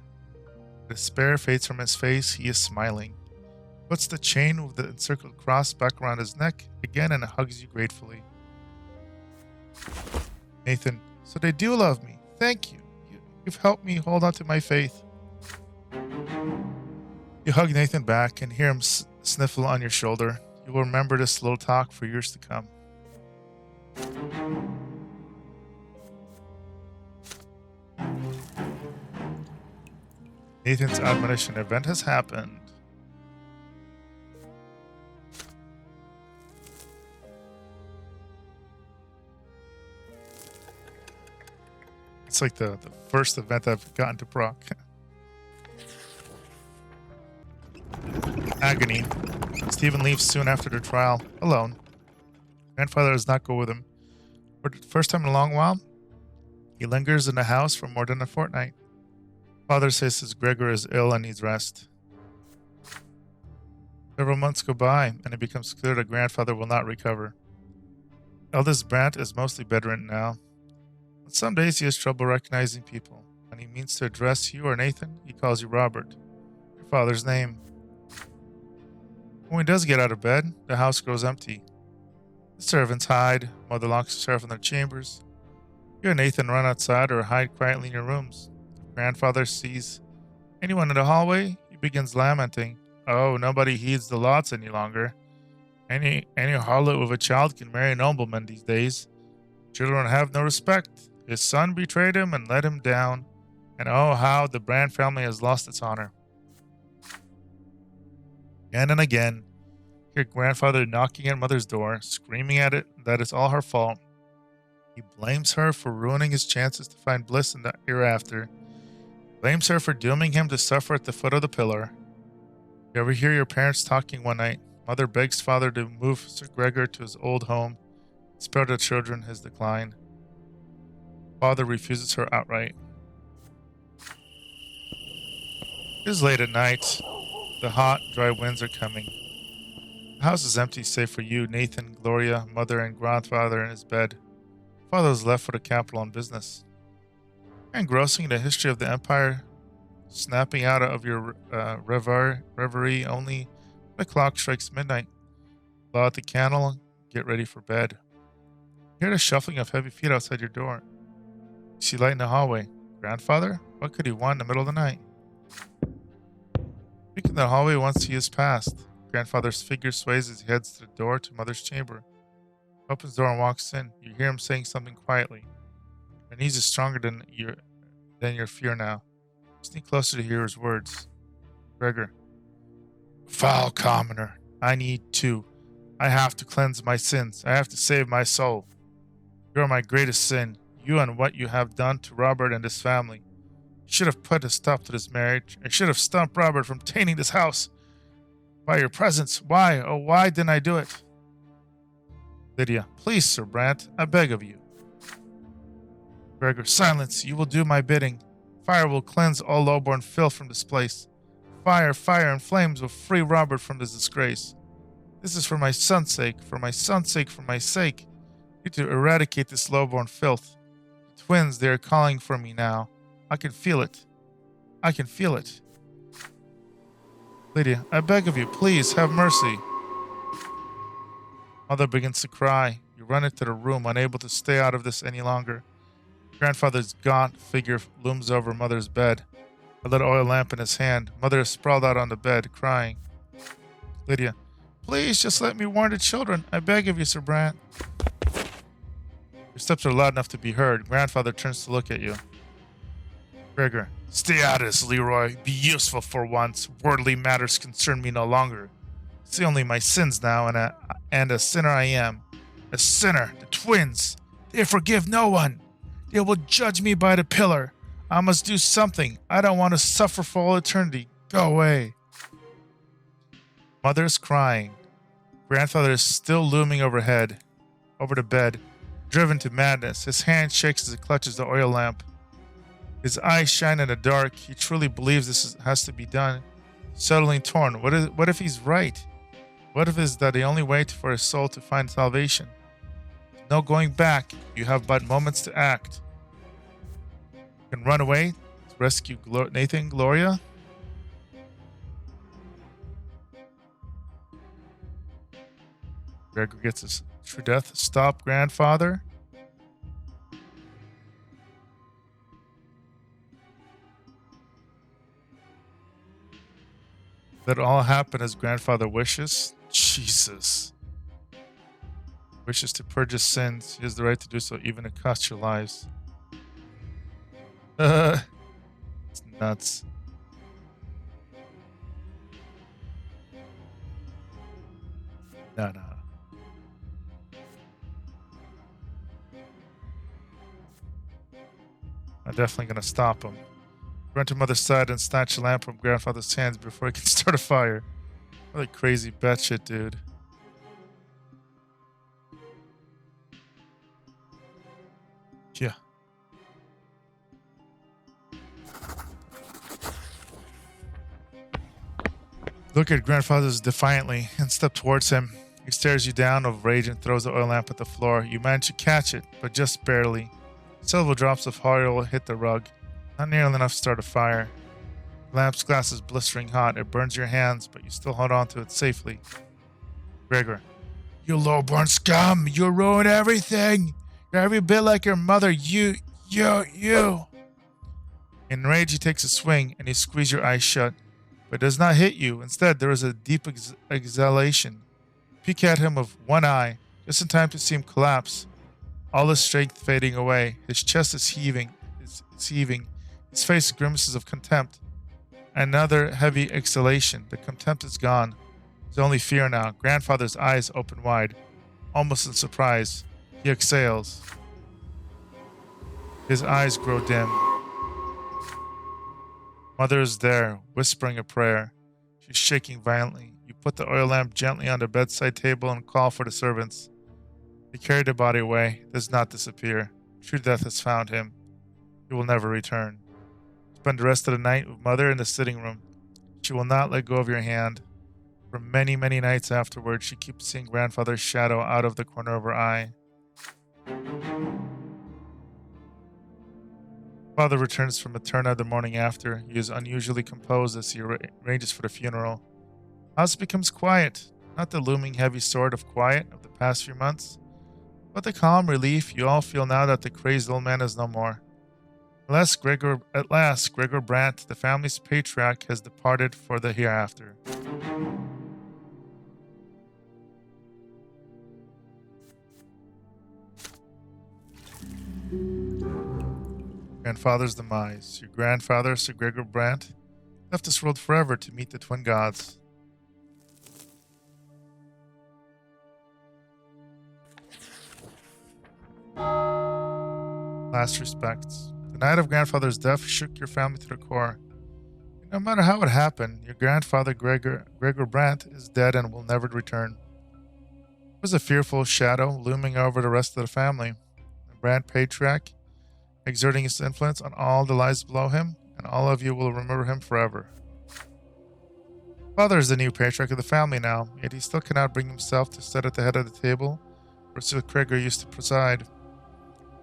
Despair fades from his face. He is smiling. Puts the chain with the encircled cross back around his neck again and hugs you gratefully. Nathan, so they do love me. Thank you. You've helped me hold on to my faith. You hug Nathan back and hear him sniffle on your shoulder. You will remember this little talk for years to come. Nathan's admonition event has happened. It's like the first event I've gotten to proc. Agony. Stephen leaves soon after the trial, alone. Grandfather does not go with him. For the first time in a long while, he lingers in the house for more than a fortnight. Father says his Gregor is ill and needs rest. Several months go by, and it becomes clear that grandfather will not recover. Eldest Brant is mostly bedridden now. But some days he has trouble recognizing people. When he means to address you or Nathan, he calls you Robert, your father's name. When he does get out of bed, the house grows empty. The servants hide, mother locks herself in their chambers. You and Nathan run outside or hide quietly in your rooms. If grandfather sees anyone in the hallway, he begins lamenting. Oh, nobody heeds the lots any longer. Any harlot with a child can marry a nobleman these days. Children have no respect. His son betrayed him and let him down. And oh, how the Brand family has lost its honor. Again and again, hear grandfather knocking at mother's door, screaming at it that it's all her fault. He blames her for ruining his chances to find bliss in the hereafter. Blames her for dooming him to suffer at the foot of the pillar. You ever hear your parents talking one night? Mother begs father to move Sir Gregor to his old home, spare the children his decline. Father refuses her outright. It is late at night. The hot, dry winds are coming. The house is empty save for you, Nathan, Gloria, mother, and grandfather in his bed. Father was left for the capital on business. Engrossing in the history of the empire, snapping out of your reverie only the clock strikes midnight. Blow out the candle, get ready for bed. You hear the shuffling of heavy feet outside your door. You see light in the hallway. Grandfather? What could he want in the middle of the night? Speaking in the hallway once he is past. Grandfather's figure sways as he heads to the door to Mother's chamber. He opens the door and walks in. You hear him saying something quietly. Your knees is stronger than your fear now. Sneak closer to hear his words. Gregor. Foul commoner. I need to. I have to cleanse my sins. I have to save my soul. You are my greatest sin. You and what you have done to Robert and his family. You should have put a stop to this marriage. I should have stopped Robert from tainting this house. By your presence. Why? Oh, why didn't I do it? Lydia. Please, Sir Brante. I beg of you. Gregor. Silence. You will do my bidding. Fire will cleanse all lowborn filth from this place. Fire, fire, and flames will free Robert from this disgrace. This is for my son's sake, for my son's sake, for my sake. I need to eradicate this lowborn filth. The twins, they are calling for me now. I can feel it. I can feel it. Lydia, I beg of you, please, have mercy. Mother begins to cry. You run into the room, unable to stay out of this any longer. Grandfather's gaunt figure looms over Mother's bed. A lit oil lamp in his hand. Mother is sprawled out on the bed, crying. Lydia, please just let me warn the children. I beg of you, Sir Brante. Your steps are loud enough to be heard. Grandfather turns to look at you. Gregor, stay out of this, Leeroy. Be useful for once. Worldly matters concern me no longer. See only my sins now, and a sinner I am. A sinner. The twins. They forgive no one. They will judge me by the pillar. I must do something. I don't want to suffer for all eternity. Go away. Mother is crying. Grandfather is still looming overhead, over the bed, driven to madness. His hand shakes as he clutches the oil lamp. His eyes shine in the dark. He truly believes has to be done. Suddenly torn. What if he's right? What if is that the only way for his soul to find salvation? No going back. You have but moments to act. You can run away to rescue Nathan, Gloria. Gregor gets his true death. Stop, grandfather. Let all happen as grandfather wishes. Jesus. Wishes to purge his sins. He has the right to do so, even if it costs your lives. It's nuts. No. I'm definitely gonna stop him. Run to Mother's side and snatch a lamp from grandfather's hands before he can start a fire. What a crazy batshit, dude. Yeah. Look at grandfather defiantly and step towards him. He stares you down of rage and throws the oil lamp at the floor. You manage to catch it, but just barely. Several drops of oil hit the rug. Not nearly enough to start a fire. The lamp's glass is blistering hot. It burns your hands, but you still hold on to it safely. Gregor. You lowborn scum! You ruined everything! You're every bit like your mother. You. In rage, he takes a swing, and he squeezes your eyes shut. But it does not hit you. Instead, there is a deep exhalation. Peek at him with one eye, just in time to see him collapse. All his strength fading away. His chest is heaving. His face grimaces of contempt. Another heavy exhalation. The contempt is gone. There's only fear now. Grandfather's eyes open wide, almost in surprise. He exhales. His eyes grow dim. Mother is there, whispering a prayer. She's shaking violently. You put the oil lamp gently on the bedside table and call for the servants. They carry the body away. It does not disappear. True death has found him. He will never return. Spend the rest of the night with Mother in the sitting room. She will not let go of your hand. For many, many nights afterwards, she keeps seeing grandfather's shadow out of the corner of her eye. Father returns from Materna the morning after. He is unusually composed as he arranges for the funeral. House becomes quiet, not the looming heavy sword of quiet of the past few months, but the calm relief you all feel now that the crazed old man is no more. At last, Gregor Brante, the family's patriarch, has departed for the hereafter. Grandfather's demise. Your grandfather, Sir Gregor Brante, left this world forever to meet the twin gods. Last respects. The night of grandfather's death shook your family to the core. No matter how it happened, your grandfather Gregor Brante is dead and will never return. There was a fearful shadow looming over the rest of the family. The Brante patriarch, exerting his influence on all the lives below him, and all of you will remember him forever. Father is the new patriarch of the family now, yet he still cannot bring himself to sit at the head of the table where Sir Gregor used to preside.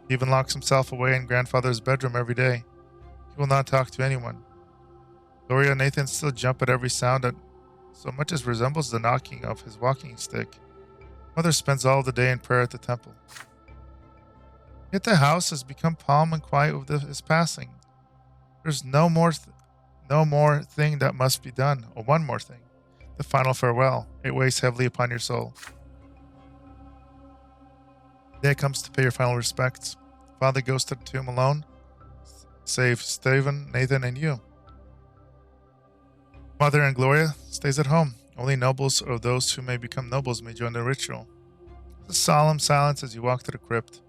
He even locks himself away in grandfather's bedroom every day. He will not talk to anyone. Gloria and Nathan still jump at every sound that so much as resembles the knocking of his walking stick. Mother spends all the day in prayer at the temple. Yet the house has become calm and quiet with his passing. There's no more thing that must be done, or one more thing. The final farewell. It weighs heavily upon your soul. The day comes to pay your final respects. Father goes to the tomb alone, save Stephen, Nathan, and you. Mother and Gloria stays at home. Only nobles or those who may become nobles may join the ritual. There's a solemn silence as you walk to the crypt.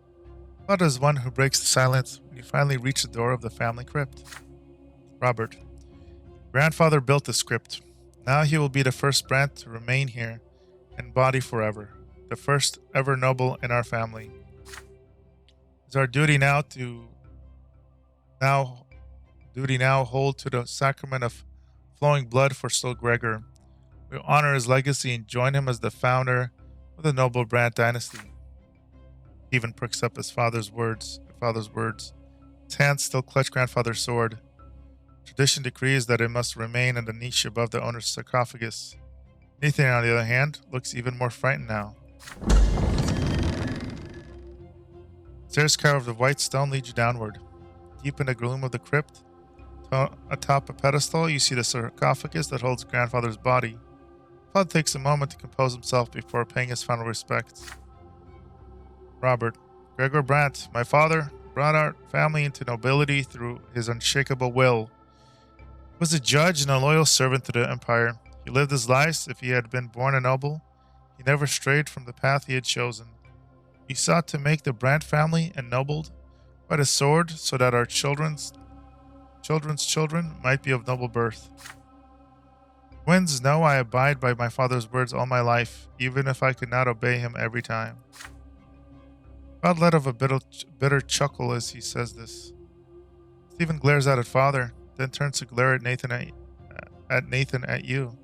Father is one who breaks the silence when you finally reach the door of the family crypt. Robert. Grandfather built this crypt. Now he will be the first Brante to remain here in body forever. The first ever noble in our family. It's our duty now hold to the sacrament of flowing blood for Sir Gregor. We honor his legacy and join him as the founder of the noble Brante dynasty. He even pricks up his father's words. His hands still clutch grandfather's sword. Tradition decrees that it must remain in the niche above the owner's sarcophagus. Nathan, on the other hand, looks even more frightened now. Stairs carved of white stone lead you downward. Deep in the gloom of the crypt, atop a pedestal, you see the sarcophagus that holds grandfather's body. Father takes a moment to compose himself before paying his final respects. Robert. Gregor Brante, my father, brought our family into nobility through his unshakable will. He was a judge and a loyal servant to the empire. He lived his life as if he had been born a noble. He never strayed from the path he had chosen. He sought to make the Brante family ennobled by the sword so that our children's children might be of noble birth. Winds know I abide by my father's words all my life, even if I could not obey him every time. God let out a bitter chuckle as he says this. Stephen glares out at father, then turns to glare at Nathan at you.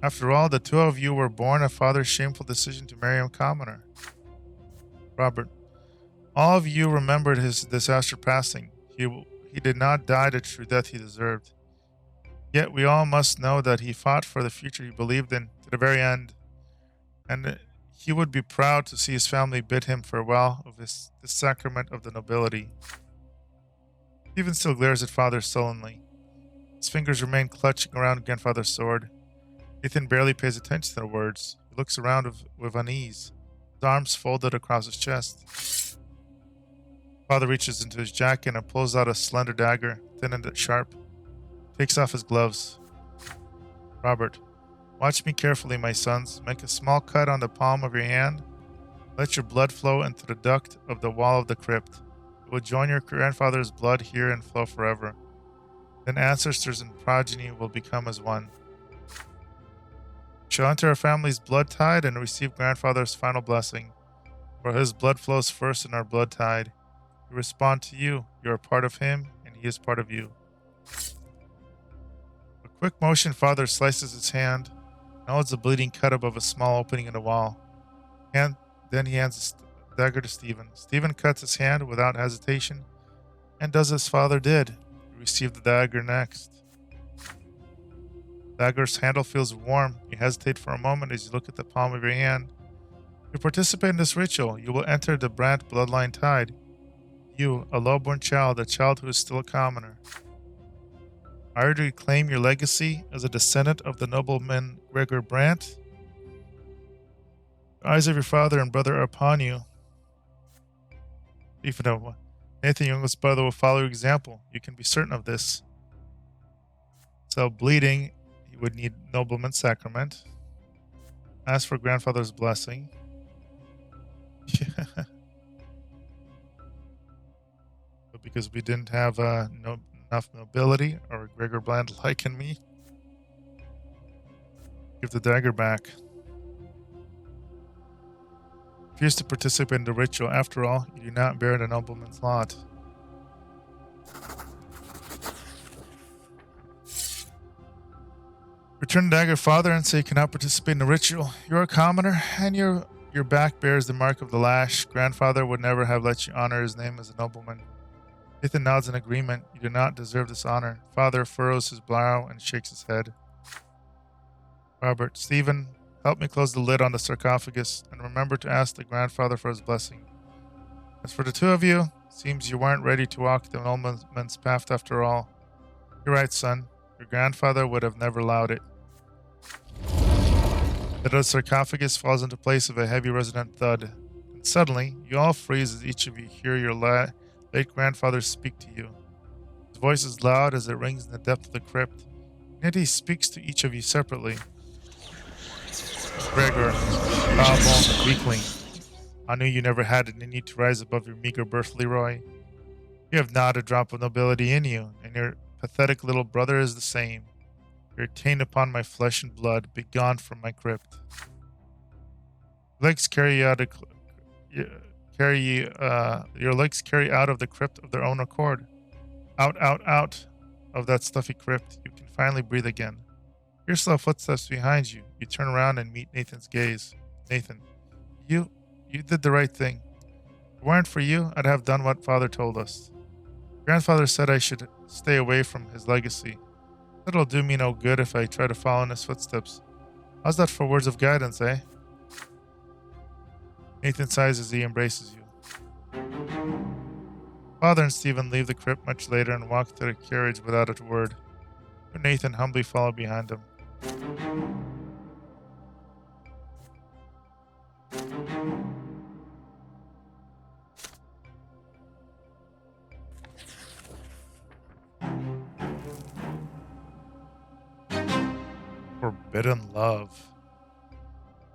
After all, the two of you were born of father's shameful decision to marry a commoner. Robert. All of you remembered his disaster passing. He did not die the true death he deserved. Yet we all must know that he fought for the future he believed in to the very end, and he would be proud to see his family bid him farewell of the sacrament of the nobility. Stephen still glares at father sullenly. His fingers remain clutching around grandfather's sword. Nathan barely pays attention to the words. He looks around with unease, his arms folded across his chest. Father reaches into his jacket and pulls out a slender dagger, thin and sharp. Takes off his gloves. Robert. Watch me carefully, my sons. Make a small cut on the palm of your hand. Let your blood flow into the duct of the wall of the crypt. It will join your grandfather's blood here and flow forever. Then ancestors and progeny will become as one. We shall enter our family's blood tide and receive grandfather's final blessing. For his blood flows first in our blood tide. We respond to you. You are part of him, and he is part of you. Quick motion, father slices his hand and holds a bleeding cut above a small opening in the wall. Then he hands the dagger to Stephen. Stephen cuts his hand without hesitation and does as father did. You receive the dagger next. The dagger's handle feels warm. You hesitate for a moment as you look at the palm of your hand. To participate in this ritual, you will enter the Brante bloodline tide. You, a low-born child, a child who is still a commoner. Are you to reclaim your legacy as a descendant of the nobleman Gregor Brante? The eyes of your father and brother are upon you. Even though Nathan, your youngest brother, will follow your example, you can be certain of this. So, bleeding, you would need nobleman's sacrament. Ask for grandfather's blessing. But because we didn't have enough nobility or Gregor Brante liking me, give the dagger back. Refuse to participate in the ritual. After all, you do not bear the nobleman's lot. Return the dagger, father, and say you cannot participate in the ritual. You're a commoner, and your back bears the mark of the lash. Grandfather would never have let you honor his name as a nobleman. Nathan nods in agreement. You do not deserve this honor. Father furrows his brow and shakes his head. Robert, Stephen, help me close the lid on the sarcophagus, and remember to ask the grandfather for his blessing. As for the two of you, it seems you weren't ready to walk the nobleman's path after all. You're right, son. Your grandfather would have never allowed it. The sarcophagus falls into place with a heavy resonant thud, and suddenly you all freeze as each of you hear your late grandfather speak to you. His voice is loud as it rings in the depth of the crypt, and yet he speaks to each of you separately. Gregor, foul-boned weakling, I knew you never had it in you to rise above your meager birth, Leeroy. You have not a drop of nobility in you, and your pathetic little brother is the same. You're tainted upon my flesh and blood. Begone from my crypt. Your legs carry you out of the crypt of their own accord. Out of that stuffy crypt. You can finally breathe again. Hear slow footsteps behind you. You turn around and meet Nathan's gaze. Nathan, you did the right thing. If it weren't for you, I'd have done what Father told us. Grandfather said I should stay away from his legacy. It'll do me no good if I try to follow in his footsteps. How's that for words of guidance, eh? Nathan sighs as he embraces you. Father and Stephen leave the crypt much later and walk to the carriage without a word. Nathan humbly followed behind them. Forbidden love.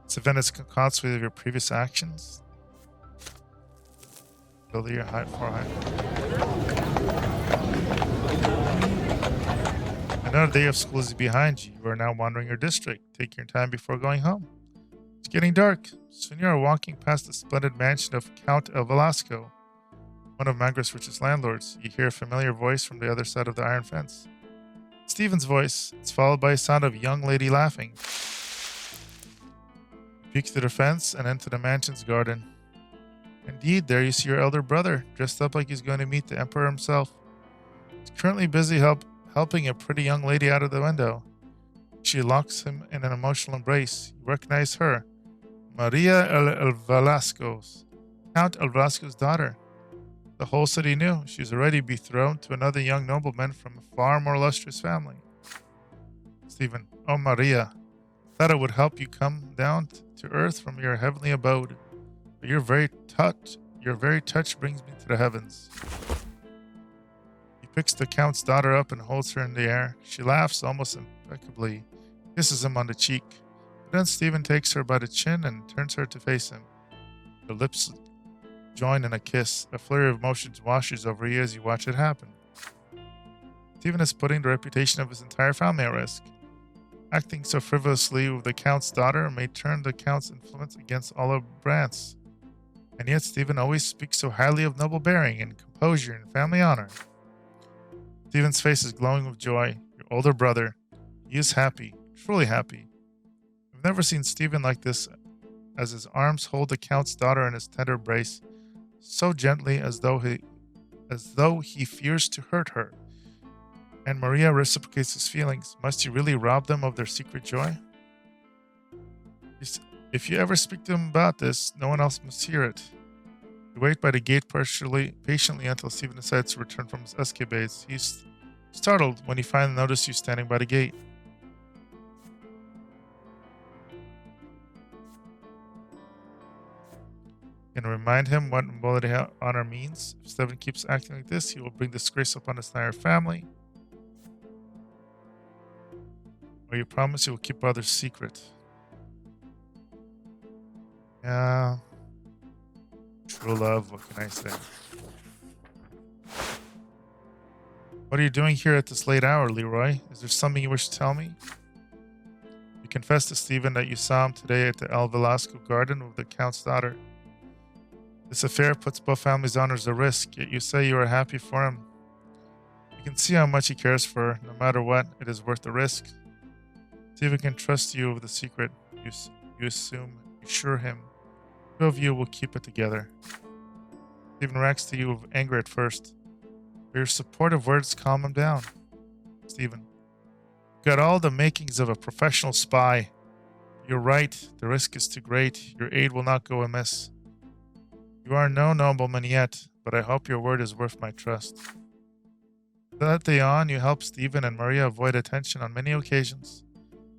This event is a consequence of your previous actions. Build your height for height. Another day of school is behind you. You are now wandering your district. Take your time before going home. It's getting dark. Soon you are walking past the splendid mansion of Count El Velasco, one of Mangra's richest landlords. You hear a familiar voice from the other side of the iron fence. Stephen's voice. It's followed by a sound of a young lady laughing. You peek through the fence and into the mansion's garden. Indeed, there you see your elder brother, dressed up like he's going to meet the Emperor himself. He's currently busy helping a pretty young lady out of the window. She locks him in an emotional embrace. You recognize her. Maria El Velasco's, Count El Velasco's daughter. The whole city knew she's already betrothed to another young nobleman from a far more illustrious family. Stephen, oh Maria, thought it would help you come down to earth from your heavenly abode, but your very touch brings me to the heavens. He picks the Count's daughter up and holds her in the air. She laughs almost impeccably, kisses him on the cheek. But then Stephen takes her by the chin and turns her to face him. Their lips join in a kiss. A flurry of emotions washes over you as you watch it happen. Stephen is putting the reputation of his entire family at risk. Acting so frivolously with the Count's daughter may turn the Count's influence against all of Brante's. And yet Stephen always speaks so highly of noble bearing and composure and family honor. Stephen's face is glowing with joy. Your older brother, He is happy, truly happy. I've never seen Stephen like this, as his arms hold the Count's daughter in his tender embrace, so gently as though he fears to hurt her. And Maria reciprocates his feelings. Must he really rob them of their secret joy? If you ever speak to him about this, no one else must hear it. You wait by the gate patiently until Stephen decides to return from his escapades. He's startled when he finally notices you standing by the gate. You can remind him what nobility honor means. If Stephen keeps acting like this, he will bring disgrace upon his entire family. Or you promise you will keep others secret. Yeah. True love, what can I say? What are you doing here at this late hour, Leeroy? Is there something you wish to tell me? You confessed to Stephen that you saw him today at the El Velasco garden with the Count's daughter. This affair puts both families' honors at risk, yet you say you are happy for him. You can see how much he cares for her. No matter what, it is worth the risk. Stephen can trust you with the secret. You assure him. Two of you will keep it together. Stephen reacts to you with anger at first, but your supportive words calm him down. Stephen, you've got all the makings of a professional spy. You're right, the risk is too great. Your aid will not go amiss. You are no nobleman yet, but I hope your word is worth my trust. That day on, you help Stephen and Maria avoid attention on many occasions.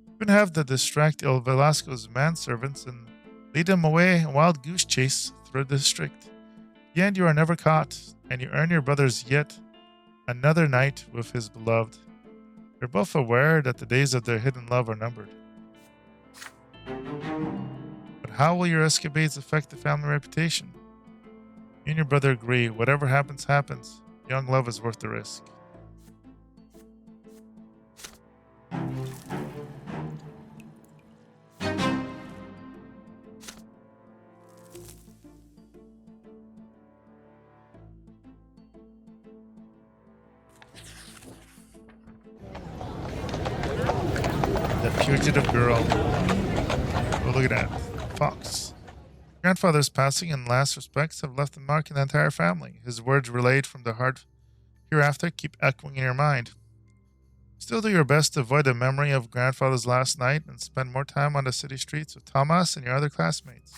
You even have to distract El Velasco's manservants and lead them away in wild goose chase through the district. In the end, you are never caught, and you earn your brother's yet another night with his beloved. You're both aware that the days of their hidden love are numbered. But how will your escapades affect the family reputation? You and your brother agree, whatever happens, happens. Young love is worth the risk. The fugitive girl. Oh, look at that. Fox. Grandfather's passing and last respects have left a mark in the entire family. His words relayed from the heart hereafter keep echoing in your mind. Still do your best to avoid the memory of grandfather's last night and spend more time on the city streets with Thomas and your other classmates.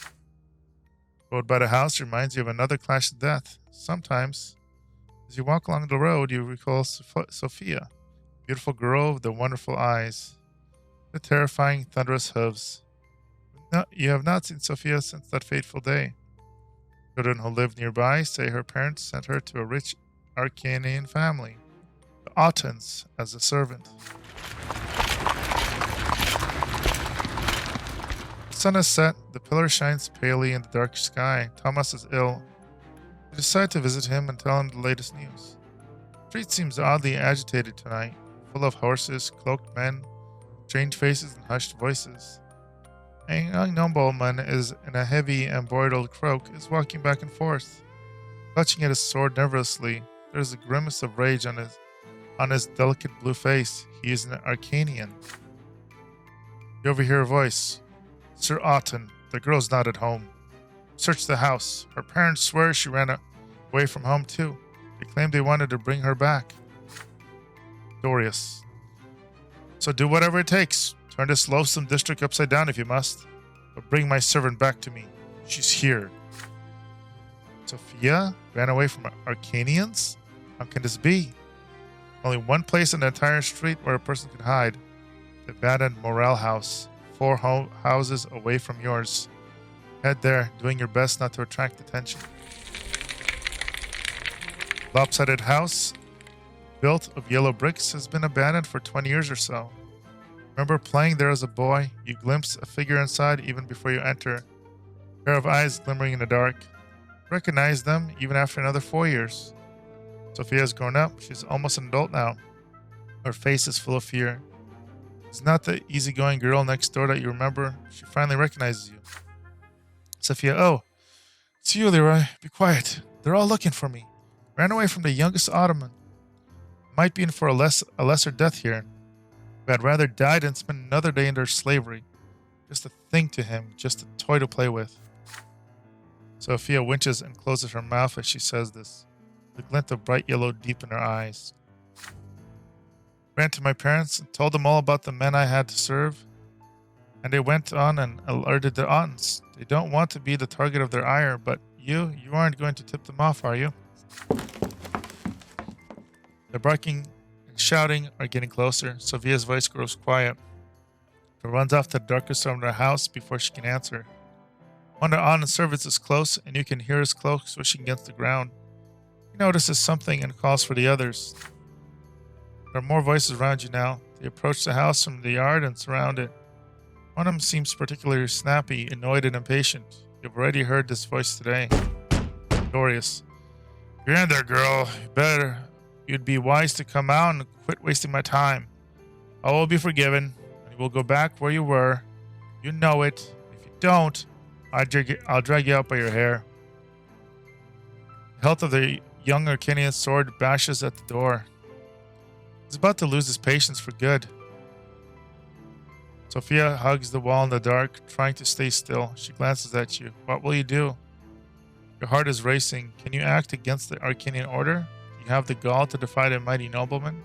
The road by the house reminds you of another clash of death. Sometimes, as you walk along the road, you recall Sophia, beautiful girl with the wonderful eyes, the terrifying, thunderous hooves. You have not seen Sophia since that fateful day. Children who live nearby say her parents sent her to a rich Arcanian family, the Ottons, as a servant. The sun has set, the pillar shines palely in the dark sky. Thomas is ill. You decide to visit him and tell him the latest news. The street seems oddly agitated tonight, full of horses, cloaked men, strange faces, and hushed voices. A young nobleman is in a heavy embroidered cloak is walking back and forth, clutching at his sword nervously. There is a grimace of rage on his delicate blue face. He is an Arcanian. You overhear a voice. Sir Otton, the girl's not at home. Search the house. Her parents swear she ran away from home too. They claim they wanted to bring her back. Dorius. So do whatever it takes. Turn this loathsome district upside down if you must. But bring my servant back to me. She's here. Sophia ran away from Arcanians? How can this be? Only one place in the entire street where a person could hide. The abandoned Morel house. 4 houses away from yours. Head there, doing your best not to attract attention. Lopsided house, built of yellow bricks, has been abandoned for 20 years or so. Remember playing there as a boy? You glimpse a figure inside even before you enter. A pair of eyes glimmering in the dark. Recognize them even after another 4 years. Sophia's grown up. She's almost an adult now. Her face is full of fear. It's not the easygoing girl next door that you remember. She finally recognizes you. Sophia, oh, it's you, Leeroy. Be quiet. They're all looking for me. Ran away from the youngest Ottoman. Might be in for a lesser death here. I'd rather die than spend another day in their slavery. Just a thing to him, just a toy to play with. Sophia winches and closes her mouth as she says this, the glint of bright yellow deep in her eyes. Ran to my parents and told them all about the men I had to serve, and they went on and alerted the aunts. They don't want to be the target of their ire, but you aren't going to tip them off, are you? The barking and shouting are getting closer. Sophia's voice grows quiet. She runs off to the darkest room of their house before she can answer. One of the aunt servants is close, and you can hear his cloak swishing against the ground. He notices something and calls for the others. There are more voices around you now. They approach the house from the yard and surround it. One of them seems particularly snappy, annoyed, and impatient. You've already heard this voice today. Glorious. You're in there, girl. You'd be wise to come out and quit wasting my time. All will be forgiven, and you will go back where you were. You know it. If you don't, I'll drag you out by your hair. The hilt of the young Arcanian's sword bashes at the door. He's about to lose his patience for good. Sophia hugs the wall in the dark, trying to stay still. She glances at you. What will you do? Your heart is racing. Can you act against the Arcanian order? Do you have the gall to defy the mighty nobleman?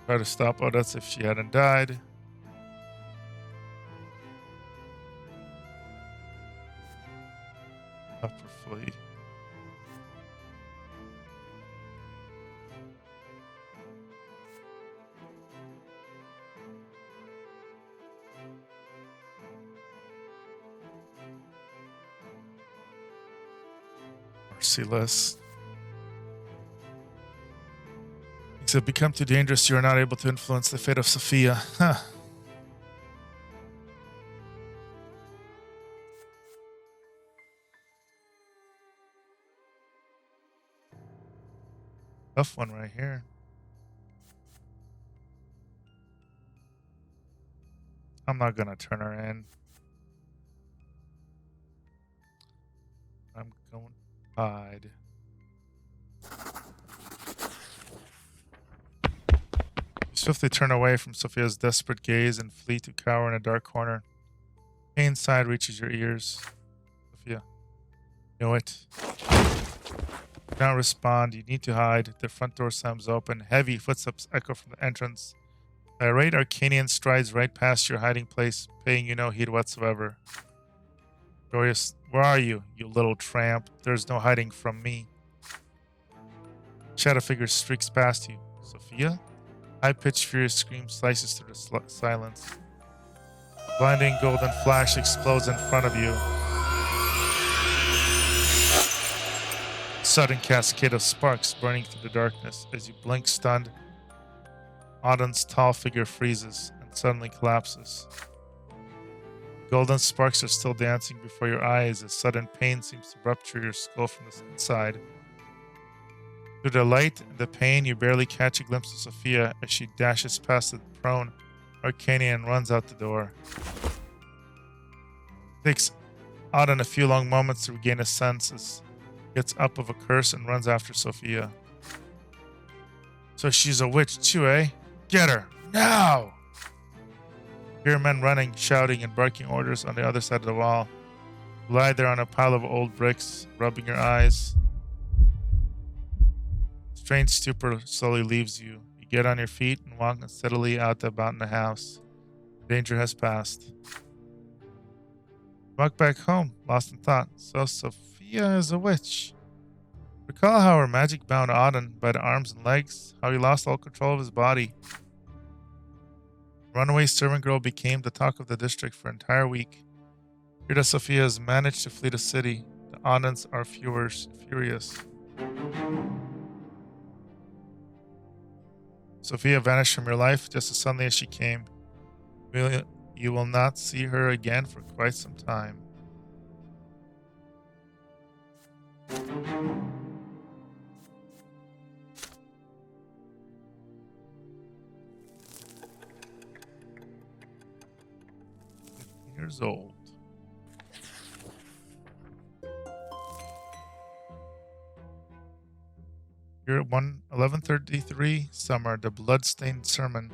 Try to stop Odette if she hadn't died. Up or flee. Merciless. Things have become too dangerous. You are not able to influence the fate of Sophia. Huh. Tough one right here. I'm not gonna turn her in. I'm going to hide. You swiftly turn away from Sophia's desperate gaze and flee to cower in a dark corner. Pain sigh reaches your ears. Sophia, you know it. You don't respond. You need to hide. The front door slams open. Heavy footsteps echo from the entrance. The irate Arcanian strides right past your hiding place, paying you no heed whatsoever. Glorious, where are you, you little tramp? There's no hiding from me. Shadow figure streaks past you. Sophia? High-pitched furious scream slices through the silence. A blinding golden flash explodes in front of you. A sudden cascade of sparks burning through the darkness. As you blink stunned, Auden's tall figure freezes and suddenly collapses. Golden sparks are still dancing before your eyes as sudden pain seems to rupture your skull from the inside. Through the light and the pain, you barely catch a glimpse of Sophia as she dashes past the prone Arcanian and runs out the door. It takes Auden a few long moments to regain his senses, gets up with a curse and runs after Sophia. So she's a witch too, eh? Get her! Now! You hear men running, shouting, and barking orders on the other side of the wall. You lie there on a pile of old bricks, rubbing your eyes. Strange stupor slowly leaves you. You get on your feet and walk steadily out about the house. Danger has passed. Walk back home, lost in thought. So Sophia is a witch. Recall how her magic bound Auden by the arms and legs, how he lost all control of his body. The runaway servant girl became the talk of the district for an entire week. Hear that Sophia has managed to flee the city. The Audens are furious. Sophia vanished from your life just as suddenly as she came. You will not see her again for quite some time. Years old. 1133, summer, the blood-stained sermon.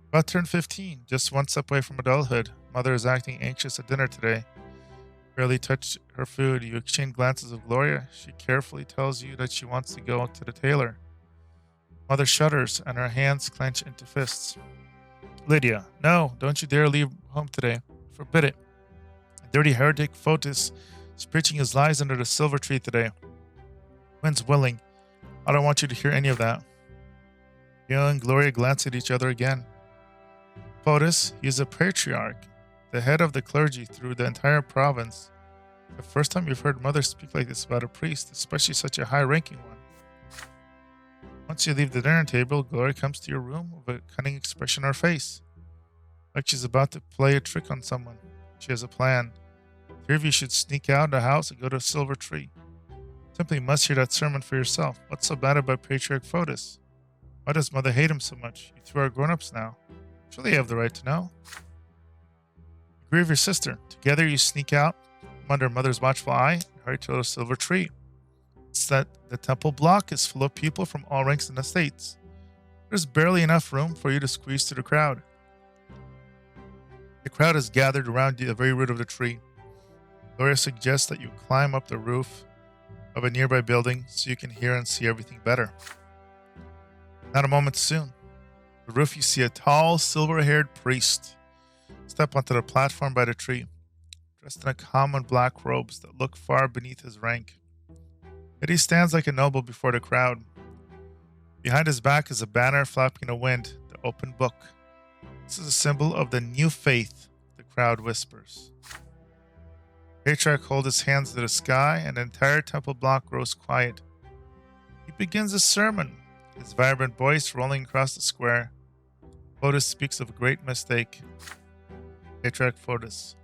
About to turn 15, just one step away from adulthood. Mother is acting anxious at dinner today. Barely touched her food. You exchange glances with Gloria. She carefully tells you that she wants to go to the tailor. Mother shudders, and her hands clench into fists. Lydia, no, don't you dare leave home today. Forbid it. A dirty heretic Photis is preaching his lies under the silver tree today. Wind's willing. I don't want you to hear any of that. You and Gloria glance at each other again. Photis, he is a patriarch, the head of the clergy through the entire province. The first time you've heard Mother speak like this about a priest, especially such a high-ranking one. Once you leave the dinner table, Gloria comes to your room with a cunning expression on her face, like she's about to play a trick on someone. She has a plan. Three of you should sneak out of the house and go to a silver tree. Simply must hear that sermon for yourself. What's so bad about Patriarch Photis? Why does Mother hate him so much? You two are grown-ups now. Surely you have the right to know. Agree with your sister. Together you sneak out from under Mother's watchful eye and hurry to the silver tree. It's that the temple block is full of people from all ranks and estates. There's barely enough room for you to squeeze through the crowd. The crowd is gathered around the very root of the tree. Gloria suggests that you climb up the roof of a nearby building so you can hear and see everything better. Not a moment soon. The roof you see a tall, silver-haired priest step onto the platform by the tree, dressed in a common black robes that look far beneath his rank. Yet he stands like a noble before the crowd. Behind his back is a banner flapping in the wind, the open book. This is a symbol of the new faith, the crowd whispers. Patriarch holds his hands to the sky, and the entire temple block grows quiet. He begins a sermon, his vibrant voice rolling across the square. Photis speaks of a great mistake. Patriarch Photis.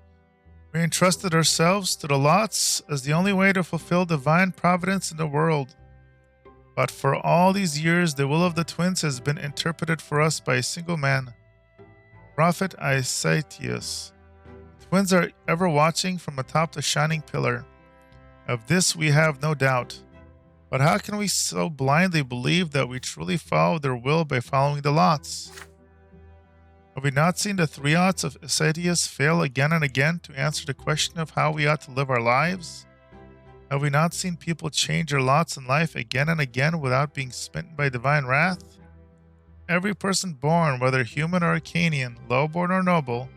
We entrusted ourselves to the lots as the only way to fulfill divine providence in the world. But for all these years, the will of the twins has been interpreted for us by a single man, Prophet Isaetius. Twins are ever watching from atop the shining pillar. Of this we have no doubt. But how can we so blindly believe that we truly follow their will by following the lots? Have we not seen the three lots of Isaetius fail again and again to answer the question of how we ought to live our lives? Have we not seen people change their lots in life again and again without being smitten by divine wrath? Every person born, whether human or Arcanian, low-born or noble,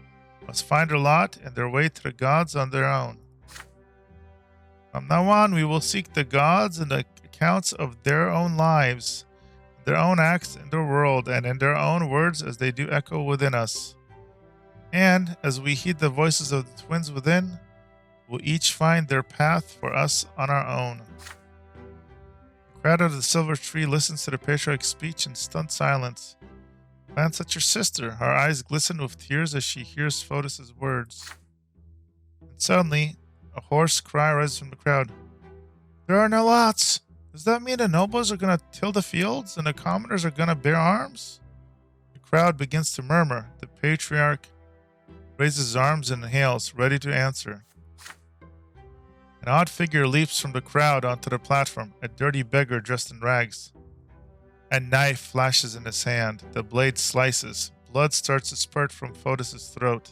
must find their lot and their way to the gods on their own. From now on, we will seek the gods in the accounts of their own lives, their own acts in the world, and in their own words as they do echo within us. And as we heed the voices of the twins within, we'll each find their path for us on our own. The crowd of the silver tree listens to the patriarch's speech in stunned silence. Glance at your sister. Her eyes glisten with tears as she hears Photis' words. And suddenly, a hoarse cry rises from the crowd. There are no lots! Does that mean the nobles are going to till the fields and the commoners are going to bear arms? The crowd begins to murmur. The patriarch raises his arms and inhales, ready to answer. An odd figure leaps from the crowd onto the platform, a dirty beggar dressed in rags. A knife flashes in his hand. The blade slices. Blood starts to spurt from Photis' throat.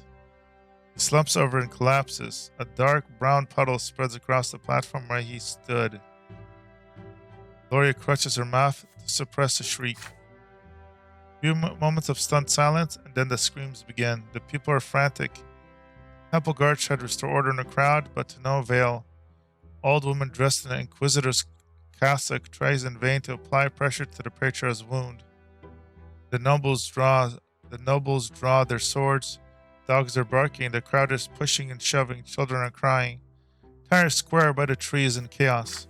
He slumps over and collapses. A dark brown puddle spreads across the platform where he stood. Gloria clutches her mouth to suppress a shriek. A few moments of stunned silence, and then the screams begin. The people are frantic. Temple guards try to restore order in the crowd, but to no avail. Old woman dressed in an inquisitor's cassock tries in vain to apply pressure to the patriarch's wound. The nobles draw their swords. Dogs are barking. The crowd is pushing and shoving. Children are crying. The entire square by the tree is in chaos.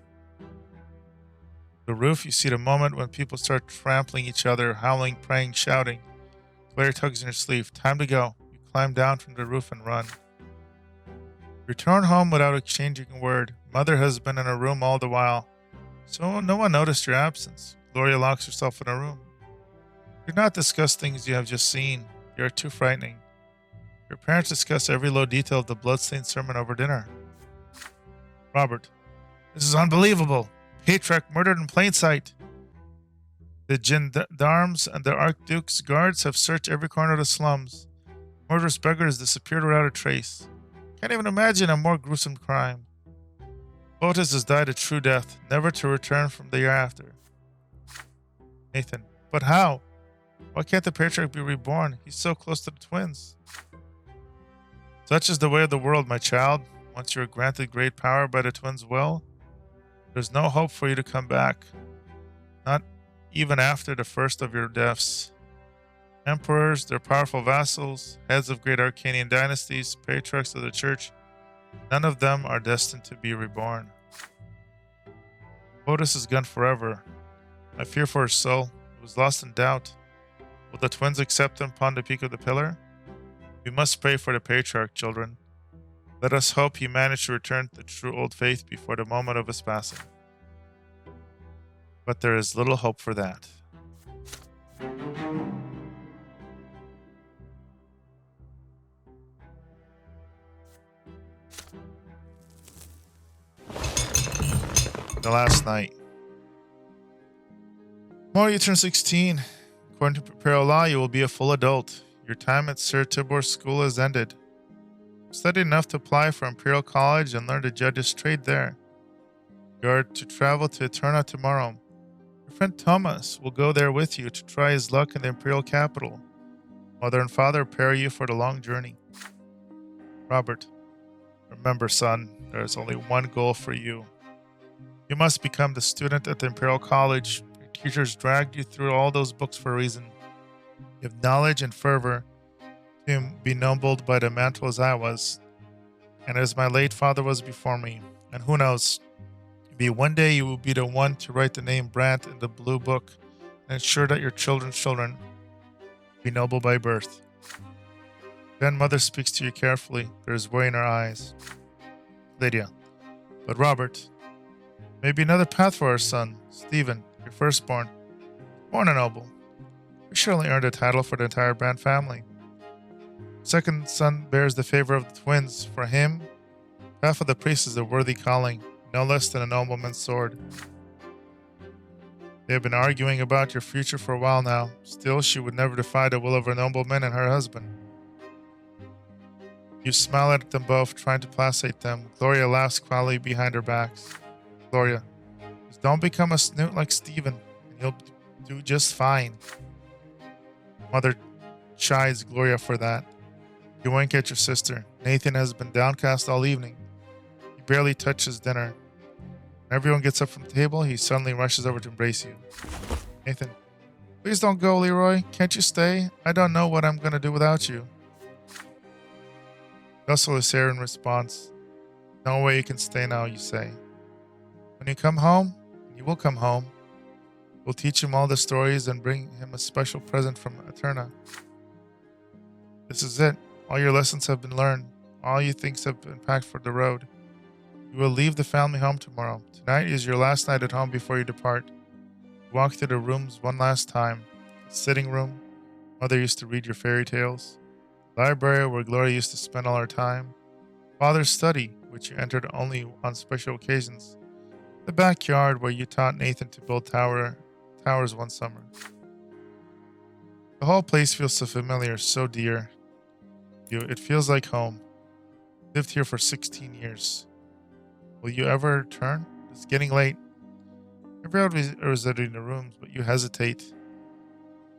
The roof, you see the moment when people start trampling each other, howling, praying, shouting. Claire tugs in her sleeve. Time to go. You climb down from the roof and run. Return home without exchanging a word. Mother has been in her room all the while, so no one noticed your absence. Gloria locks herself in her room. Do not discuss things you have just seen. They are too frightening. Your parents discuss every low detail of the bloodstained sermon over dinner. Robert. This is unbelievable. Patriarch murdered in plain sight. The gendarmes and the Archduke's guards have searched every corner of the slums. Murderous beggars disappeared without a trace. Can't even imagine a more gruesome crime. Otis has died a true death, never to return from the year after. Nathan, but how? Why can't the patriarch be reborn? He's so close to the twins. Such is the way of the world, my child. Once you are granted great power by the twins' will, there's no hope for you to come back. Not even after the first of your deaths. Emperors, their powerful vassals, heads of great Arcanian dynasties, patriarchs of the church, none of them are destined to be reborn. Otis is gone forever. I fear for his soul. It was lost in doubt. Will the twins accept him upon the peak of the pillar? We must pray for the patriarch, children. Let us hope he managed to return to the true old faith before the moment of his passing. But there is little hope for that. The last night. Tomorrow you turn 16. According to imperial law, you will be a full adult. Your time at Sir Tibor's school has ended. Study enough to apply for Imperial College and learn the judge's trade there. You are to travel to Eterna tomorrow. Your friend Thomas will go there with you to try his luck in the Imperial capital. Mother and father prepare you for the long journey. Robert, remember, son, there is only one goal for you. You must become the student at the Imperial College. Your teachers dragged you through all those books for a reason. You have knowledge and fervor to be ennobled by the mantle as I was, and as my late father was before me. And who knows, maybe one day you will be the one to write the name Brant in the blue book and ensure that your children's children be noble by birth. Then mother speaks to you carefully. There is worry in her eyes. Lydia, but Robert, maybe another path for our son, Stephen, your firstborn, born a noble. We surely earned a title for the entire Brant family. Second son bears the favor of the twins. For him, path of the priest is a worthy calling, no less than a nobleman's sword. They have been arguing about your future for a while now. Still, she would never defy the will of her nobleman and her husband. You smile at them both, trying to placate them. Gloria laughs quietly behind her backs. Gloria, just don't become a snoot like Stephen, and you'll do just fine. Mother chides Gloria for that. You wink at your sister. Nathan has been downcast all evening. He barely touches dinner. When everyone gets up from the table, he suddenly rushes over to embrace you. Nathan, please don't go, Leeroy. Can't you stay? I don't know what I'm going to do without you. Russell is here in response. No way you can stay now, you say. When you come home, you will come home. We'll teach him all the stories and bring him a special present from Eterna. This is it. All your lessons have been learned. All you things have been packed for the road. You will leave the family home tomorrow. Tonight is your last night at home before you depart. You walk through the rooms one last time. The sitting room. Mother used to read your fairy tales. The library where Gloria used to spend all her time. Father's study, which you entered only on special occasions. The backyard where you taught Nathan to build towers one summer. The whole place feels so familiar, so dear. It feels like home. Lived here for 16 years. Will you ever return? It's getting late. Everyone is visiting the rooms, but you hesitate.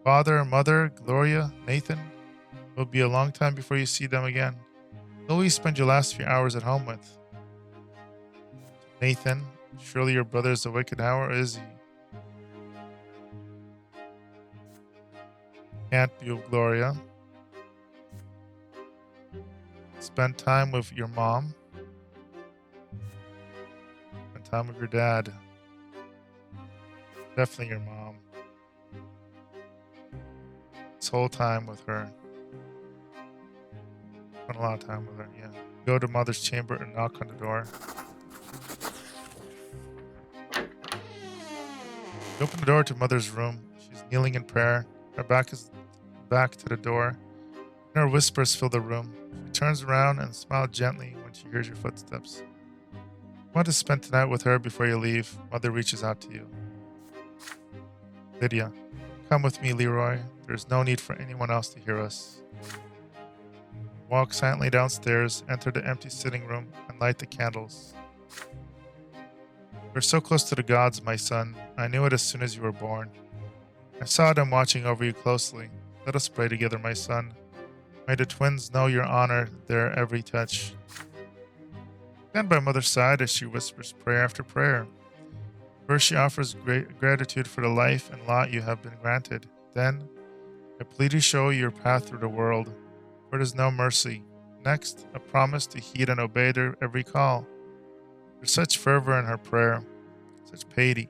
Father, mother, Gloria, Nathan. It will be a long time before you see them again. Who will you spend your last few hours at home with? Nathan, surely your brother is awake now, or is he? Can't be with Gloria. Spend time with your mom. Spend time with your dad. Definitely your mom. This whole time with her. Spend a lot of time with her, yeah. Go to mother's chamber and knock on the door. You open the door to mother's room. She's kneeling in prayer. Her back is back to the door. And her whispers fill the room. She turns around and smiles gently when she hears your footsteps. You want to spend tonight with her before you leave. Mother reaches out to you. Lydia, come with me, Leeroy. There's no need for anyone else to hear us. Walk silently downstairs, enter the empty sitting room, and light the candles. You're so close to the gods, my son. I knew it as soon as you were born. I saw them watching over you closely. Let us pray together, my son. May the twins know your honor, their every touch. Stand by Mother's side as she whispers prayer after prayer. First, she offers great gratitude for the life and lot you have been granted. Then, I plead to show your path through the world, where there's no mercy. Next, a promise to heed and obey their every call. There's such fervor in her prayer, such piety.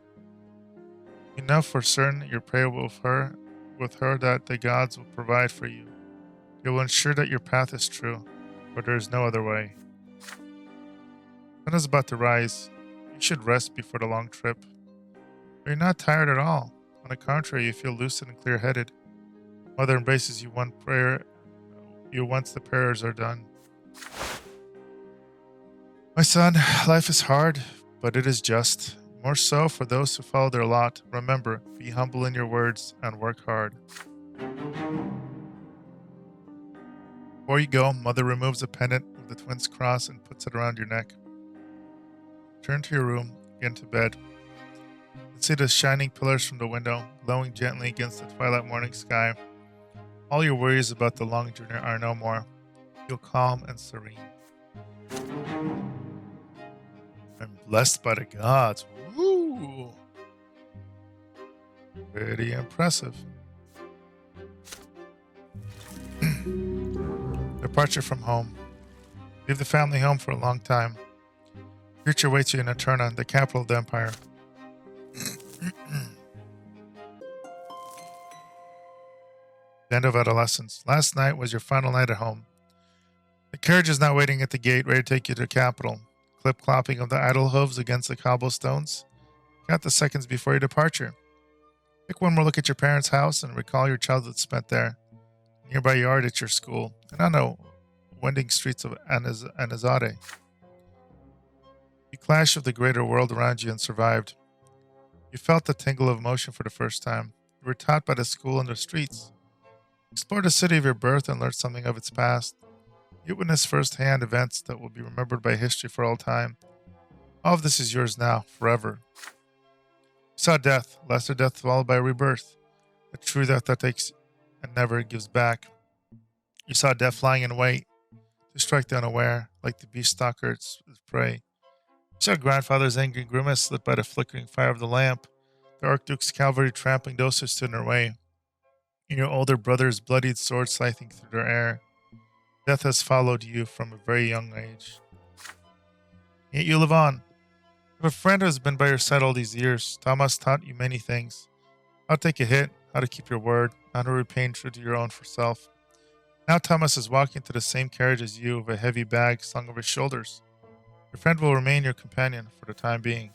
You know for certain your prayer with her that the gods will provide for you. They will ensure that your path is true, for there is no other way. The sun is about to rise. You should rest before the long trip. But you're not tired at all. On the contrary, you feel lucid and clear-headed. Mother embraces you once the prayers are done. My son, life is hard, but it is just. More so for those who follow their lot. Remember, be humble in your words and work hard. Before you go, Mother removes a pendant of the twins' cross and puts it around your neck. Turn to your room, get into bed. You see the shining pillars from the window, glowing gently against the twilight morning sky. All your worries about the long journey are no more. Feel calm and serene. I'm blessed by the gods. Woo! Pretty impressive. Departure from home. Leave the family home for a long time. Future waits you in Eterna, the capital of the empire. The end of adolescence. Last night was your final night at home. The carriage is now waiting at the gate, ready to take you to the capital. Clip-clopping of the idle hooves against the cobblestones. Count the seconds before your departure. Take one more look at your parents' house and recall your childhood spent there. Nearby yard at your school, and on the winding streets of Anazade. You clashed with the greater world around you and survived. You felt the tingle of emotion for the first time. You were taught by the school and the streets. Explore the city of your birth and learn something of its past. You witness firsthand events that will be remembered by history for all time. All of this is yours now, forever. You saw death, lesser death followed by rebirth. A true death that takes and never gives back. You saw death lying in wait to strike the unaware, like the beast stalker its prey. You saw grandfather's angry grimace lit by the flickering fire of the lamp, the Archduke's cavalry trampling those who stood in their way, and your older brother's bloodied sword scything through their air. Death has followed you from a very young age. Yet you live on. You have a friend who has been by your side all these years. Thomas taught you many things. How to take a hit, how to keep your word, how to remain true to your own for self. Now Thomas is walking to the same carriage as you with a heavy bag slung over his shoulders. Your friend will remain your companion for the time being.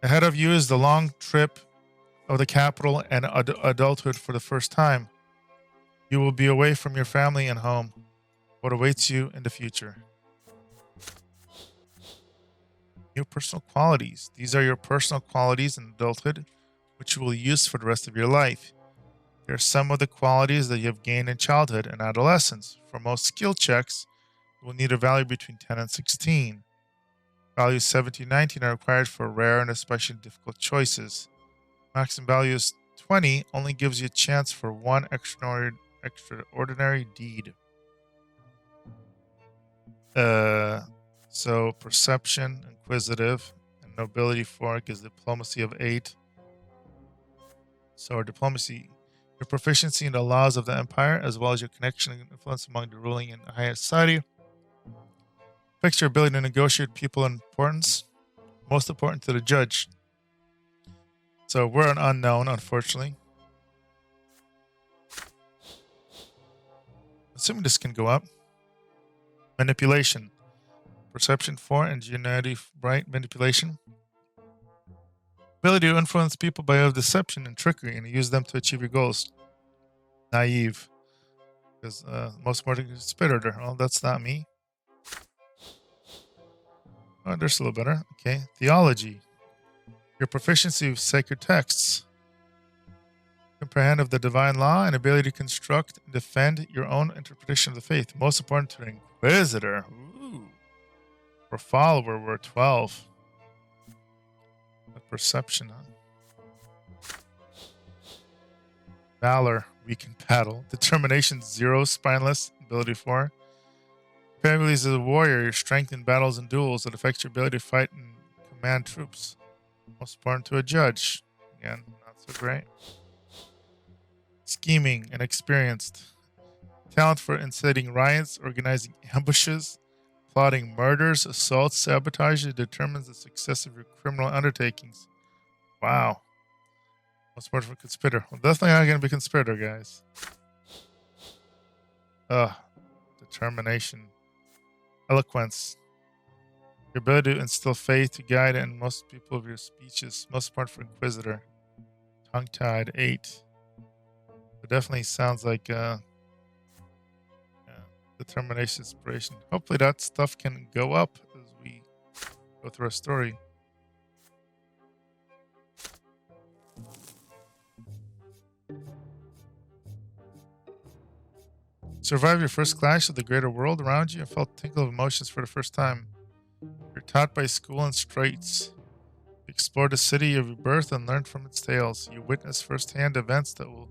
Ahead of you is the long trip of the capital and adulthood for the first time. You will be away from your family and home. What awaits you in the future? New personal qualities. These are your personal qualities in adulthood, which you will use for the rest of your life. They are some of the qualities that you have gained in childhood and adolescence. For most skill checks, you will need a value between 10 and 16. Values 17 and 19 are required for rare and especially difficult choices. Maximum value is 20 only gives you a chance for one extraordinary deed. So perception, inquisitive, and nobility 4 gives diplomacy of 8. So our diplomacy, your proficiency in the laws of the empire, as well as your connection and influence among the ruling and higher society. Affects your ability to negotiate people in importance. Most important to the judge. So we're an unknown, unfortunately. Assuming this can go up. Manipulation. Perception 4, ingenuity bright, manipulation. Ability to influence people by way of deception and trickery and use them to achieve your goals. Naive. Because most important is spit order. Well, that's not me. Oh, there's a little better. Okay. Theology. Your proficiency with sacred texts. Comprehend of the divine law and ability to construct and defend your own interpretation of the faith. Most important to an inquisitor. Ooh. For follower, we're 12. The perception, huh? Valor, weak in battle. Determination, 0, spineless. Ability 4. Abilities as a warrior, your strength in battles and duels that affects your ability to fight and command troops. Most important to a judge. Again, not so great. Scheming and experienced. Talent for inciting riots, organizing ambushes, plotting murders, assaults, sabotage. It determines the success of your criminal undertakings. Wow. Most important for conspirator. Well, definitely not going to be conspirator, guys. Determination. Eloquence. Your ability to instill faith to guide and most people of your speeches. Most important for inquisitor. Tongue-tied. 8. It definitely sounds like determination, inspiration. Hopefully that stuff can go up as we go through our story. Survive your first clash with the greater world around you and felt a tingle of emotions for the first time. You're taught by school and straits. You explore the city of your birth and learn from its tales. You witness firsthand events that will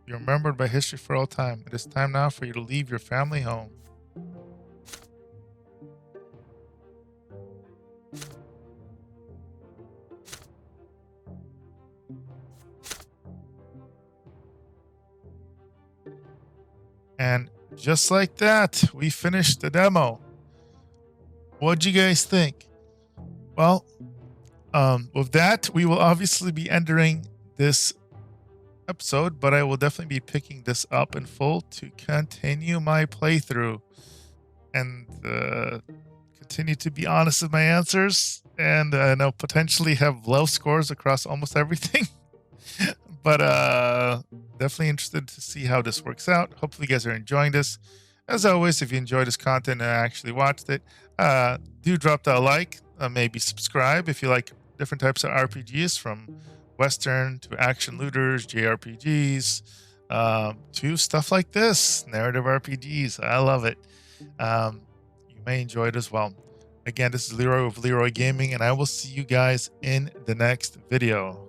be remembered by history for all time. It is time now for you to leave your family home. And just like that, we finished the demo. What'd you guys think? Well, with that, we will obviously be ending this episode, but I will definitely be picking this up in full to continue my playthrough and continue to be honest with my answers and know potentially have low scores across almost everything. But definitely interested to see how this works out. Hopefully you guys are enjoying this. As always, if you enjoy this content and actually watched it, do drop that like, maybe subscribe if you like different types of RPGs, from Western to action looters, JRPGs, to stuff like this, narrative RPGs. I love it. You may enjoy it as well. Again, this is Leeroy of Leeroy Gaming, and I will see you guys in the next video.